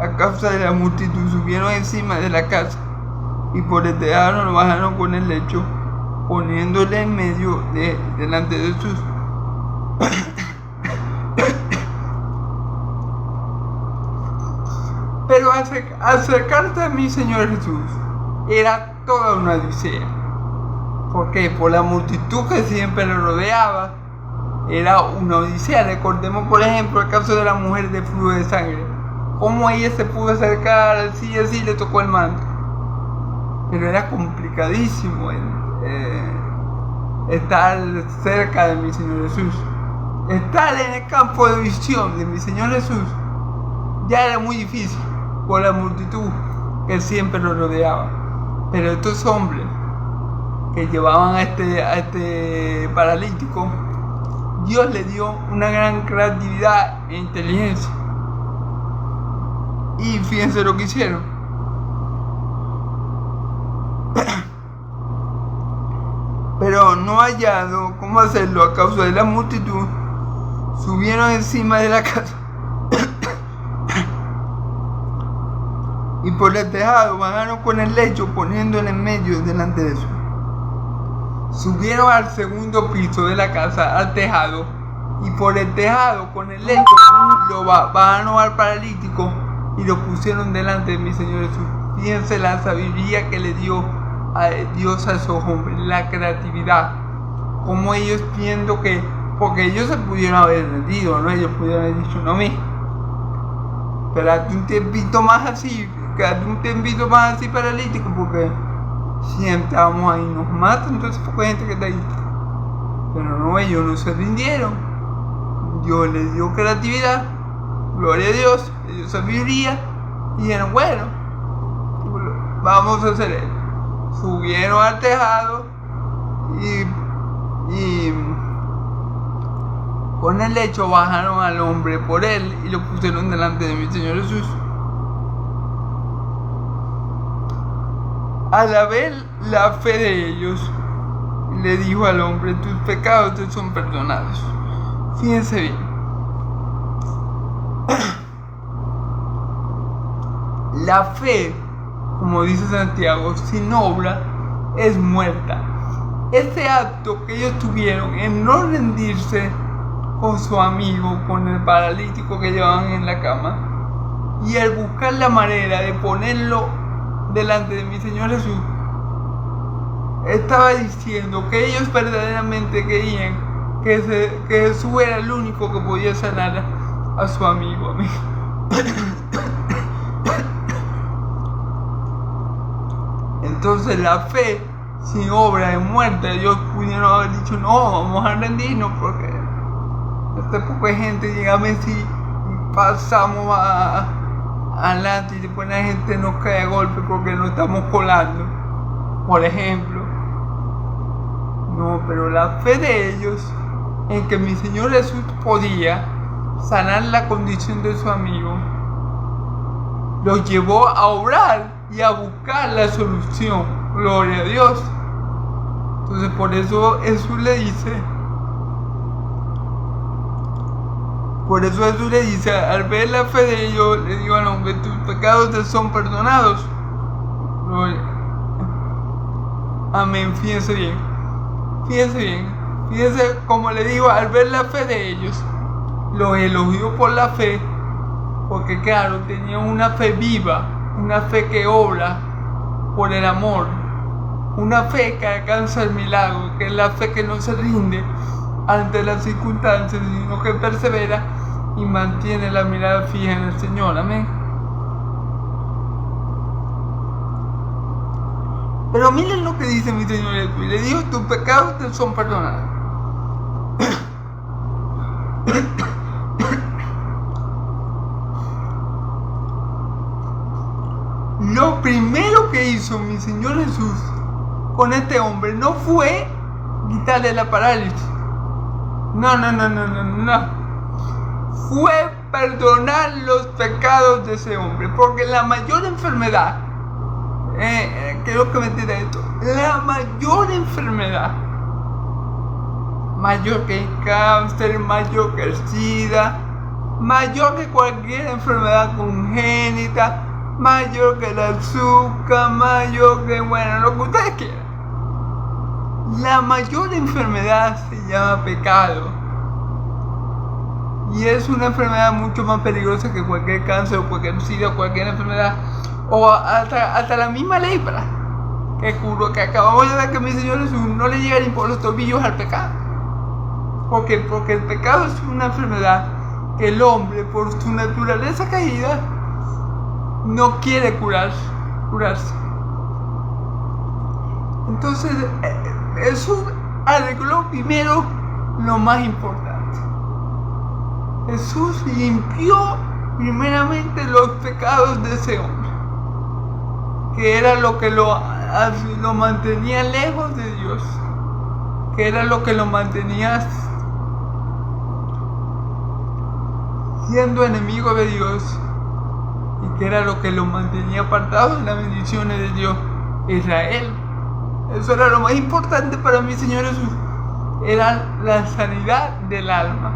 A: A causa de la multitud subieron encima de la casa y por el tejado lo bajaron con el lecho, poniéndole en medio delante de Jesús. Pero acercarse a mi Señor Jesús era toda una odisea. ¿Por qué? Por la multitud que siempre lo rodeaba. Era una odisea. Recordemos, por ejemplo, el caso de la mujer de flujo de sangre. Cómo ella se pudo acercar, así le tocó el manto. Pero era complicadísimo estar cerca de mi Señor Jesús. Estar en el campo de visión de mi Señor Jesús ya era muy difícil por la multitud que siempre lo rodeaba. Pero estos hombres que llevaban a este paralítico, Dios le dio una gran creatividad e inteligencia. Y fíjense lo que hicieron. Pero no hallado cómo hacerlo a causa de la multitud, subieron encima de la casa y por el tejado bajaron con el lecho, poniéndolo en medio delante de eso. Subieron al segundo piso de la casa, al tejado, y por el tejado con el lecho lo bajaron al paralítico y lo pusieron delante de mi Señor Jesús. Fíjense la sabiduría que le dio a Dios a esos hombres, la creatividad. Como ellos viendo que, porque ellos se pudieron haber rendido, ¿no? Ellos pudieron haber dicho, no, espérate un tiempito más así, quédate un tiempito más así paralítico, porque si entramos ahí nos matan, entonces poca gente que está ahí. Pero no, ellos no se rindieron. Dios les dio creatividad, gloria a Dios, les dio sabiduría, y dijeron, bueno, vamos a hacer esto. Subieron al tejado y con el lecho bajaron al hombre por él y lo pusieron delante de mi Señor Jesús. Al ver la fe de ellos, le dijo al hombre, tus pecados te son perdonados. Fíjense bien. La fe, como dice Santiago, sin obra es muerta. Ese acto que ellos tuvieron en no rendirse con su amigo, con el paralítico que llevaban en la cama, y el buscar la manera de ponerlo delante de mi Señor Jesús, estaba diciendo que ellos verdaderamente creían que Jesús era el único que podía sanar a su amigo. Entonces la fe sin obra es muerta. Ellos pudieron haber dicho, no, vamos a rendirnos porque esta poca gente llega a Messi y pasamos adelante y después la gente nos cae a golpe porque nos estamos colando, por ejemplo. No, pero la fe de ellos en que mi Señor Jesús podía sanar la condición de su amigo los llevó a orar y a buscar la solución. Gloria a Dios. Entonces por eso Jesús le dice, al ver la fe de ellos, le digo al hombre, tus pecados te son perdonados. Gloria. Amén. Fíjense bien. Fíjense como le digo, al ver la fe de ellos, los elogió por la fe, porque claro, tenían una fe viva, una fe que obra por el amor, una fe que alcanza el milagro, que es la fe que no se rinde ante las circunstancias, sino que persevera y mantiene la mirada fija en el Señor. Amén. Pero miren lo que dice mi Señor Jesús. Le dijo, tus pecados te son perdonados. Lo primero que hizo mi Señor Jesús con este hombre no fue quitarle la parálisis. No. Fue perdonar los pecados de ese hombre. Porque la mayor enfermedad, creo que me entiende esto, la mayor enfermedad mayor que el cáncer, mayor que el SIDA, mayor que cualquier enfermedad congénita, mayor que el azúcar, mayor que, bueno, lo que ustedes quieran. La mayor enfermedad se llama pecado. Y es una enfermedad mucho más peligrosa que cualquier cáncer o cualquier SIDA o cualquier enfermedad. O hasta la misma lepra que acabamos de ver que mi Señor Jesús no le llega ni por los tobillos al pecado. Porque el pecado es una enfermedad que el hombre, por su naturaleza caída, no quiere curarse. Entonces Jesús arregló primero lo más importante. Jesús limpió primeramente los pecados de ese hombre, que era lo que lo mantenía lejos de Dios, que era lo que lo mantenía siendo enemigo de Dios, y que era lo que lo mantenía apartado de las bendiciones de Dios, Israel. Eso era lo más importante para mi Señor Jesús. Era la sanidad del alma,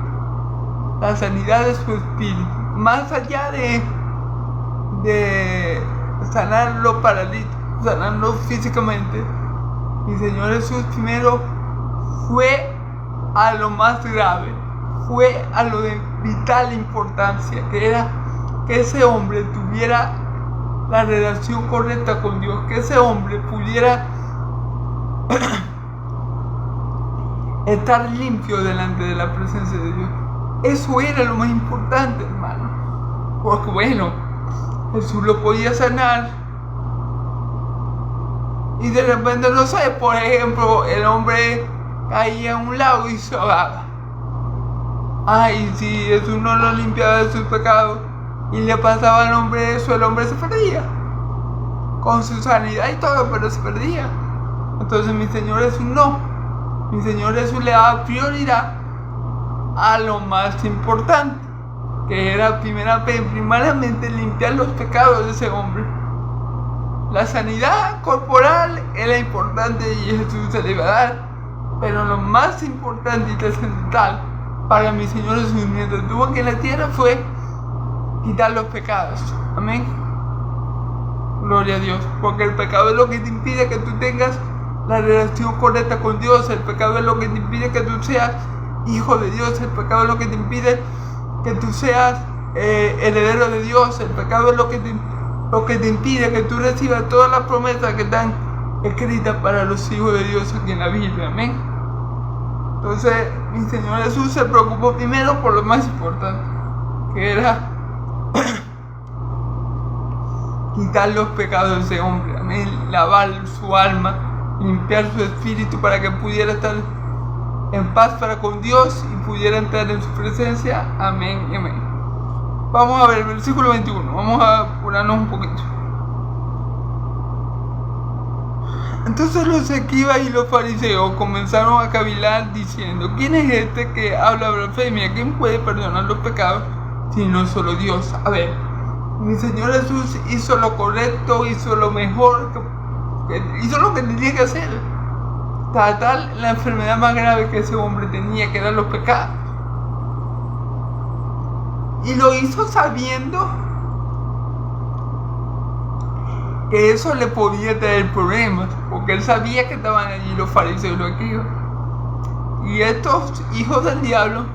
A: la sanidad de su espíritu, más allá de sanar los paralíticos, sanarlo físicamente. Mi Señor Jesús primero fue a lo más grave, fue a lo de vital importancia, que era que ese hombre tuviera la relación correcta con Dios, que ese hombre pudiera estar limpio delante de la presencia de Dios. Eso era lo más importante, hermano. Porque bueno, Jesús lo podía sanar y de repente, no sé, por ejemplo, el hombre caía a un lago y se ahogaba. Ay, si Jesús no lo limpiaba de sus pecados y le pasaba al hombre eso, el hombre se perdía con su sanidad y todo, pero se perdía. Entonces mi Señor Jesús no. Mi Señor Jesús le daba prioridad a lo más importante, que era primeramente limpiar los pecados de ese hombre. La sanidad corporal era importante y Jesús se le iba a dar, pero lo más importante y trascendental para mi Señor Jesús mientras estuvo aquí en la tierra fue quitar los pecados. Amén. Gloria a Dios, porque el pecado es lo que te impide que tú tengas la relación correcta con Dios. El pecado es lo que te impide que tú seas hijo de Dios. El pecado es lo que te impide que tú seas heredero de Dios. El pecado es lo que te impide que tú recibas todas las promesas que están escritas para los hijos de Dios aquí en la Biblia. Amén. Entonces mi Señor Jesús se preocupó primero por lo más importante, que era quitar los pecados de ese hombre. Amén. Lavar su alma, limpiar su espíritu para que pudiera estar en paz para con Dios y pudiera entrar en su presencia. Amén y amén. Vamos a ver el versículo 21. Vamos a apurarnos un poquito. Entonces los escribas y los fariseos comenzaron a cavilar diciendo: ¿quién es este que habla blasfemia? ¿Quién puede perdonar los pecados si no solo Dios? A ver, mi Señor Jesús hizo lo correcto, hizo lo mejor, hizo lo que tenía que hacer. Tratar la enfermedad más grave que ese hombre tenía, que eran los pecados. Y lo hizo sabiendo que eso le podía traer problemas, porque él sabía que estaban allí los fariseos y los escribas. Y estos hijos del diablo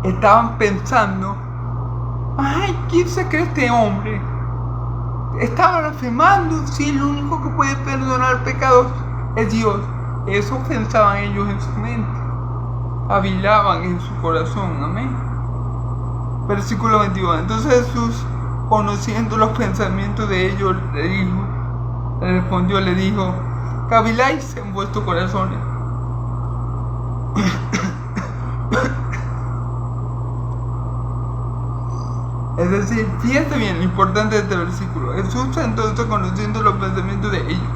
A: estaban pensando: ay, ¿quién se cree este hombre? Está blasfemando, si el único que puede perdonar pecados es Dios. Eso pensaban ellos en su mente, cavilaban en su corazón. Amén. Versículo 22. Entonces Jesús, conociendo los pensamientos de ellos, le dijo: caviláis en vuestros corazones. Es decir, fíjate bien lo importante de este versículo. Jesús, entonces, conociendo los pensamientos de ellos.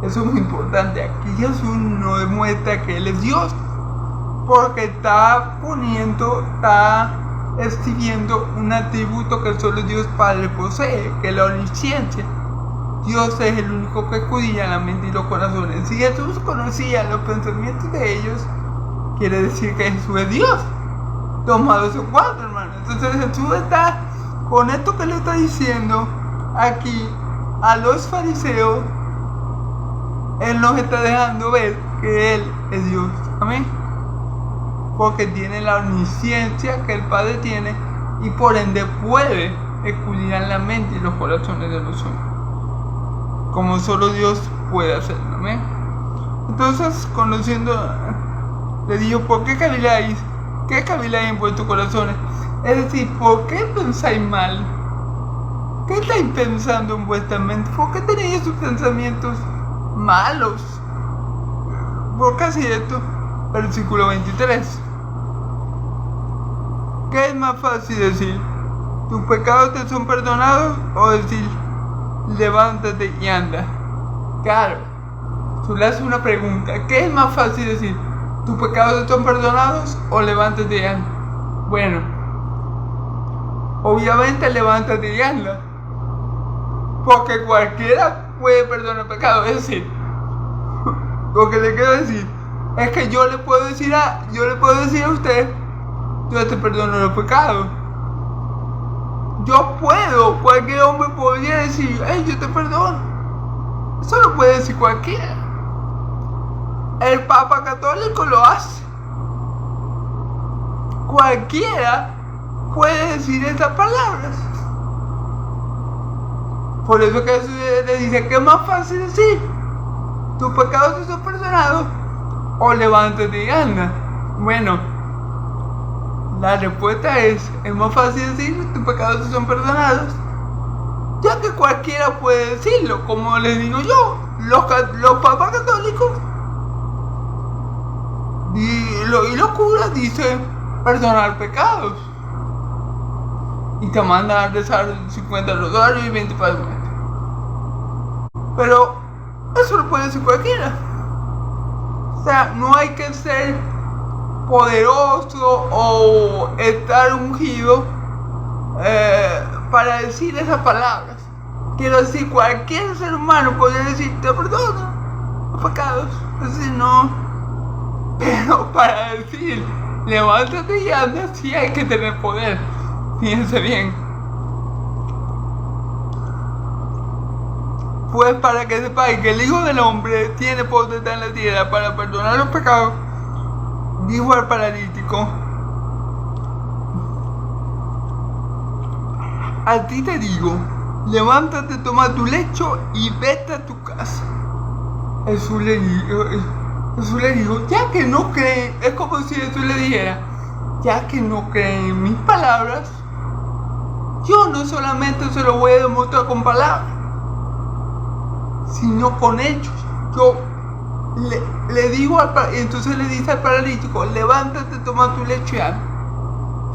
A: Eso es muy importante. Aquí Jesús no demuestra que Él es Dios, porque está exhibiendo un atributo que solo Dios Padre posee, que es la omnisciencia. Dios es el único que escudriña la mente y los corazones. Si Jesús conocía los pensamientos de ellos, quiere decir que Jesús es Dios. Tomado esos cuatro, hermano. Entonces Jesús está, con esto que le está diciendo aquí a los fariseos, Él nos está dejando ver que Él es Dios. Amén. Porque tiene la omnisciencia que el Padre tiene y por ende puede escudriñar la mente y los corazones de los hombres, como solo Dios puede hacerlo. Amén. Entonces, conociendo, le dijo: ¿por qué caviláis? ¿Qué caviláis en vuestros corazones? Es decir, ¿por qué pensáis mal? ¿Qué estáis pensando en vuestra mente? ¿Por qué tenéis esos pensamientos malos? ¿Por qué hacéis esto? Versículo 23. ¿Qué es más fácil decir? ¿Tus pecados te son perdonados? O decir: levántate y anda. Claro, tú le haces una pregunta: ¿qué es más fácil decir? ¿Tus pecados te son perdonados? O levántate y anda. Bueno, obviamente levántate y anda, porque cualquiera puede perdonar pecados. Es decir, lo que le quiero decir es que yo le puedo decir a usted: yo te perdono los pecados. Yo puedo, cualquier hombre podría decir: hey, yo te perdono. Eso lo puede decir cualquiera. El Papa Católico lo hace. Cualquiera puede decir esas palabras. Por eso que Jesús le dice: ¿qué es más fácil decir? ¿Tus pecados te son perdonados? O levántate y anda. Bueno, la respuesta es más fácil decir: tus pecados te son perdonados, ya que cualquiera puede decirlo. Como les digo yo, los papas católicos y los curas dicen perdonar pecados y te mandan a rezar 50 rosarios y 20 Padre Nuestro. Pero eso lo puede decir cualquiera. O sea, no hay que ser poderoso o estar ungido para decir esas palabras. Quiero decir, cualquier ser humano podría decir: te perdono los pecados. Es decir, no. Pero para decir levántate y anda, sí hay que tener poder. Fíjense bien. Pues para que sepáis que el Hijo del Hombre tiene potestad en la tierra para perdonar los pecados, dijo al paralítico: a ti te digo, levántate, toma tu lecho y vete a tu casa. Jesús le dijo: ya que no creen, es como si Jesús le dijera: ya que no creen en mis palabras, yo no solamente se lo voy a demostrar con palabras, sino con hechos. Yo le digo entonces le dice al paralítico: levántate, toma tu lecho y anda.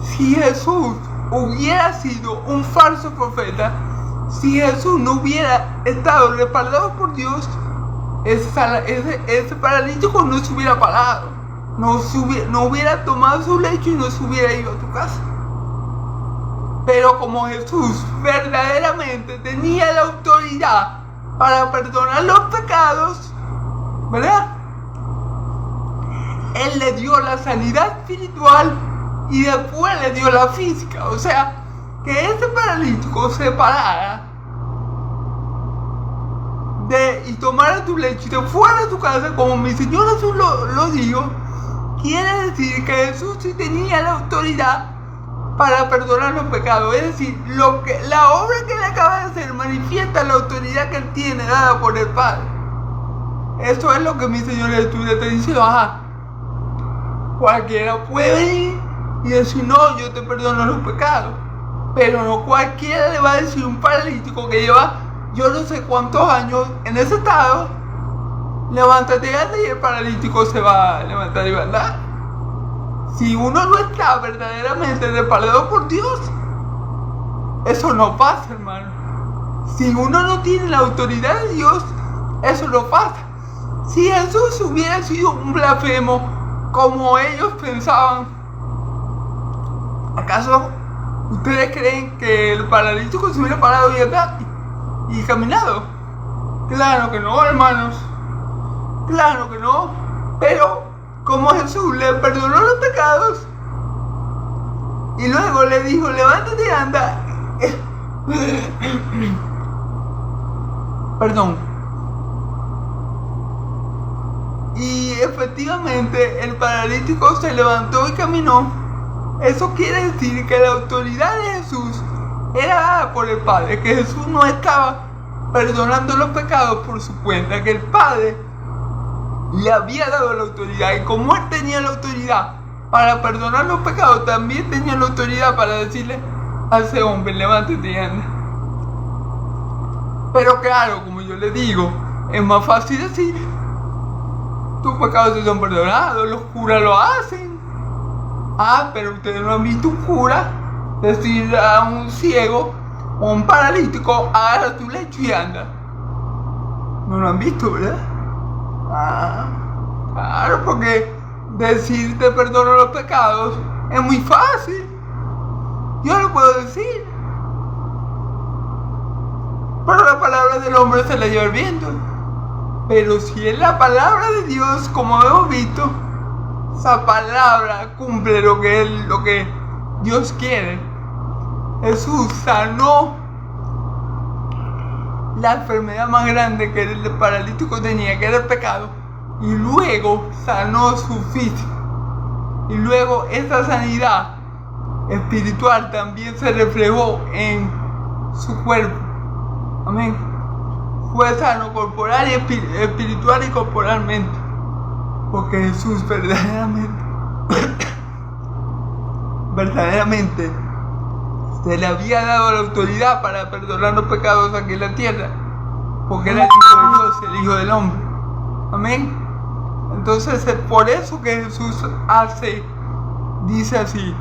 A: Si Jesús hubiera sido un falso profeta, si Jesús no hubiera estado respaldado por Dios, ese paralítico no se hubiera parado, no hubiera tomado su lecho y no se hubiera ido a tu casa. Pero como Jesús verdaderamente tenía la autoridad para perdonar los pecados, ¿verdad? Él le dio la sanidad espiritual y después le dio la física. O sea, que ese paralítico se parara y tomara tu lecho y te fuera a tu casa, como mi Señor Jesús lo dijo, quiere decir que Jesús sí tenía la autoridad para perdonar los pecados. Es decir, la obra que él acaba de hacer manifiesta la autoridad que él tiene dada por el Padre. Eso es lo que mi Señor Jesús le está diciendo. Ajá, cualquiera puede ir y decir: no, yo te perdono los pecados. Pero no cualquiera le va a decir a un paralítico que lleva yo no sé cuántos años en ese estado: levántate y anda, y el paralítico se va a levantar y va a andar. Si uno no está verdaderamente respaldado por Dios, eso no pasa, hermano. Si uno no tiene la autoridad de Dios, eso no pasa. Si Jesús hubiera sido un blasfemo como ellos pensaban, ¿acaso ustedes creen que el paralítico se hubiera parado y andado y caminado? Claro que no, hermanos. Claro que no. Pero como Jesús le perdonó los pecados y luego le dijo, levántate y anda. Perdón. Y efectivamente el paralítico se levantó y caminó. Eso quiere decir que la autoridad de Jesús era dada por el Padre, que Jesús no estaba perdonando los pecados por su cuenta, que el Padre le había dado la autoridad, y como él tenía la autoridad para perdonar los pecados, también tenía la autoridad para decirle a ese hombre, levántate y anda. Pero claro, como yo le digo, es más fácil decir, tus pecados se son perdonados, los curas lo hacen. Ah, pero ustedes no han visto un cura decir a un ciego o un paralítico, agarra tu lecho y anda. No lo han visto, ¿verdad? Ah, claro, porque decir te perdono los pecados es muy fácil. Yo lo puedo decir, pero la palabra del hombre se la lleva el viento. Pero si es la palabra de Dios, como hemos visto, esa palabra cumple lo que Dios quiere. Jesús sanó la enfermedad más grande que el paralítico tenía, que era el pecado, y luego sanó su físico. Y luego esa sanidad espiritual también se reflejó en su cuerpo. Amén. Fue sano corporal y espiritual y corporalmente. Porque Jesús verdaderamente se le había dado la autoridad para perdonar los pecados aquí en la tierra. Porque era el Hijo de Dios, el Hijo del Hombre. Amén. Entonces es por eso que Jesús dice así.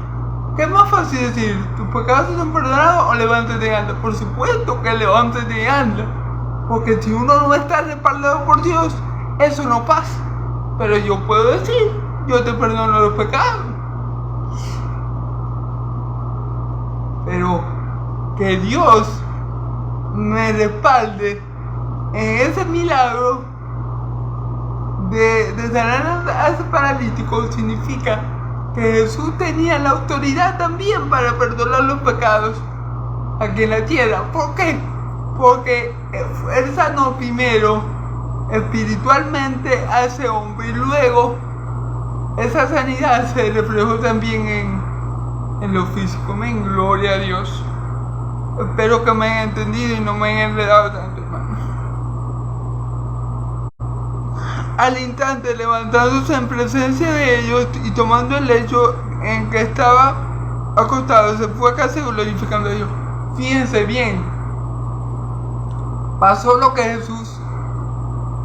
A: ¿Qué es más fácil decir? ¿Tus pecados son perdonados o levántate y anda? Por supuesto que levántate y anda. Porque si uno no está respaldado por Dios, eso no pasa. Pero yo puedo decir, yo te perdono los pecados. Pero que Dios me respalde en ese milagro de sanar a ese paralítico significa que Jesús tenía la autoridad también para perdonar los pecados aquí en la tierra. ¿Por qué? Porque él sanó primero espiritualmente a ese hombre y luego esa sanidad se reflejó también en lo físico. Amén, gloria a Dios. Espero que me hayan entendido y no me hayan enredado tanto, hermano. Al instante, levantándose en presencia de ellos y tomando el lecho en que estaba acostado, se fue a casa glorificando a Dios. Fíjense bien, pasó lo que Jesús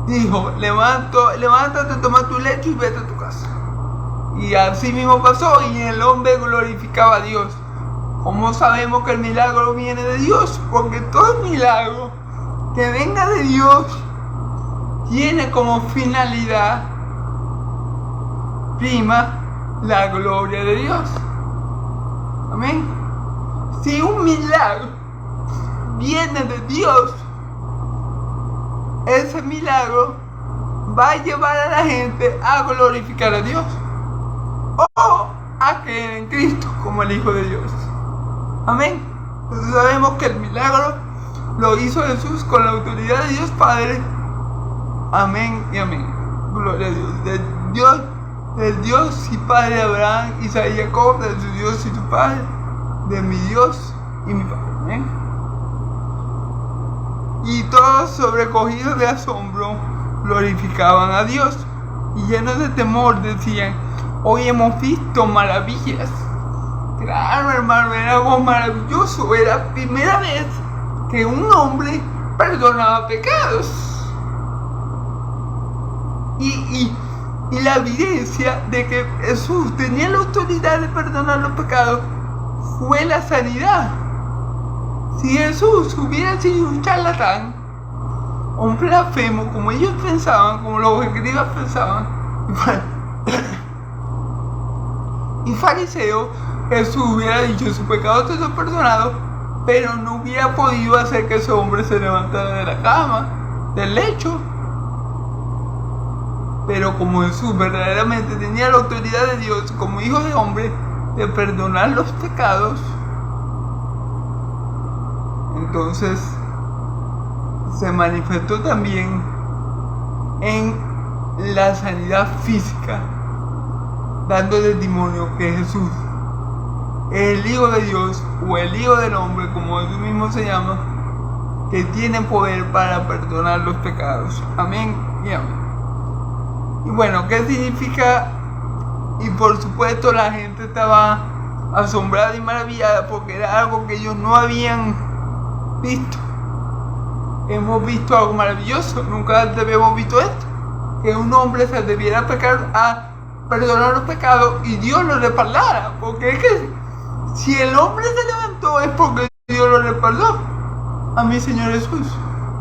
A: dijo: levántate, toma tu lecho y vete a tu casa. Y así mismo pasó, y el hombre glorificaba a Dios. ¿Cómo sabemos que el milagro viene de Dios? Porque todo milagro que venga de Dios tiene como finalidad prima la gloria de Dios. Amén. Si un milagro viene de Dios, ese milagro va a llevar a la gente a glorificar a Dios o a creer en Cristo como el Hijo de Dios. Amén. Entonces sabemos que el milagro lo hizo Jesús con la autoridad de Dios Padre. Amén y amén. Gloria a Dios. Del Dios y Padre de Abraham, Isaac y Jacob, de su Dios y tu Padre, de mi Dios y mi Padre. Amén. Y todos, sobrecogidos de asombro, glorificaban a Dios y llenos de temor decían: hoy hemos visto maravillas. Claro, hermano, era algo maravilloso. Era la primera vez que un hombre perdonaba pecados. Y la evidencia de que Jesús tenía la autoridad de perdonar los pecados fue la sanidad. Si Jesús hubiera sido un charlatán, un blasfemo, como ellos pensaban, como los escribas pensaban, y fariseo, Jesús hubiera dicho: sus pecados te son perdonados, pero no hubiera podido hacer que ese hombre se levantara de la cama. del lecho. Pero como Jesús verdaderamente tenía la autoridad de Dios como hijo de hombre de perdonar los pecados, entonces se manifestó también en la sanidad física, dando testimonio que Jesús es el Hijo de Dios o el Hijo del Hombre, como Jesús mismo se llama, que tiene poder para perdonar los pecados. Amén y amén. Y bueno, ¿qué significa? Y por supuesto la gente estaba asombrada y maravillada porque era algo que ellos no habían visto. Hemos visto algo maravilloso, nunca antes habíamos visto esto, que un hombre se atreviera a perdonar los pecados y Dios lo respaldara, porque es que si el hombre se levantó es porque Dios lo respaldó a mi Señor Jesús,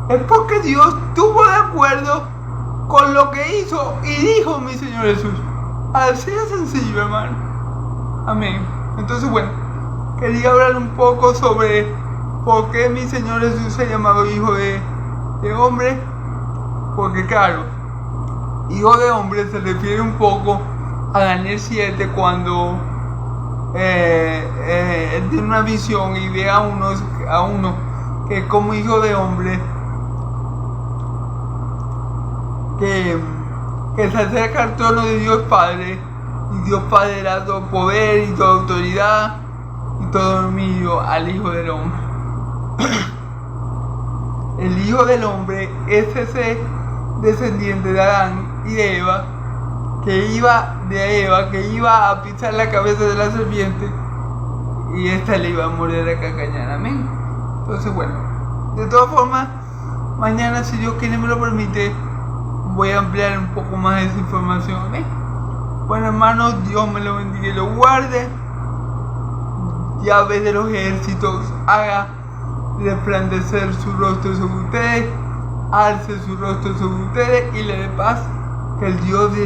A: es porque Dios estuvo de acuerdo con lo que hizo y dijo mi Señor Jesús. Así de sencillo, hermano. Amén. Entonces, bueno, quería hablar un poco sobre por qué mi Señor Jesús se ha llamado hijo de hombre. Porque claro, hijo de hombre se refiere un poco a Daniel 7 cuando él tiene una visión y ve a uno que como hijo de hombre que se acerca al trono de Dios Padre, y Dios Padre da todo poder y toda autoridad y todo dominio al Hijo del Hombre. El Hijo del Hombre es ese descendiente de Adán y de Eva que iba a pisar la cabeza de la serpiente y esta le iba a morder a cacañar. Amén. Entonces, bueno, de todas formas, mañana, si Dios quiere me lo permite, voy a ampliar un poco más esa información. Amén. Bueno, hermanos, Dios me lo bendiga y lo guarde. Yahvé de los ejércitos haga resplandecer su rostro sobre ustedes, alce su rostro sobre ustedes y le dé paz. Que el Dios de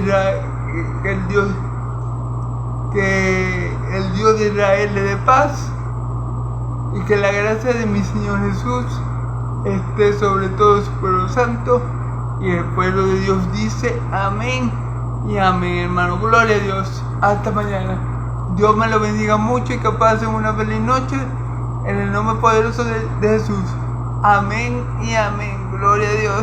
A: Israel le dé paz, y que la gracia de mi Señor Jesús esté sobre todo su pueblo santo. Y el pueblo de Dios dice amén y amén, hermano. Gloria a Dios. Hasta mañana. Dios me lo bendiga mucho y que pasen una feliz noche en el nombre poderoso de Jesús. Amén y amén. Gloria a Dios.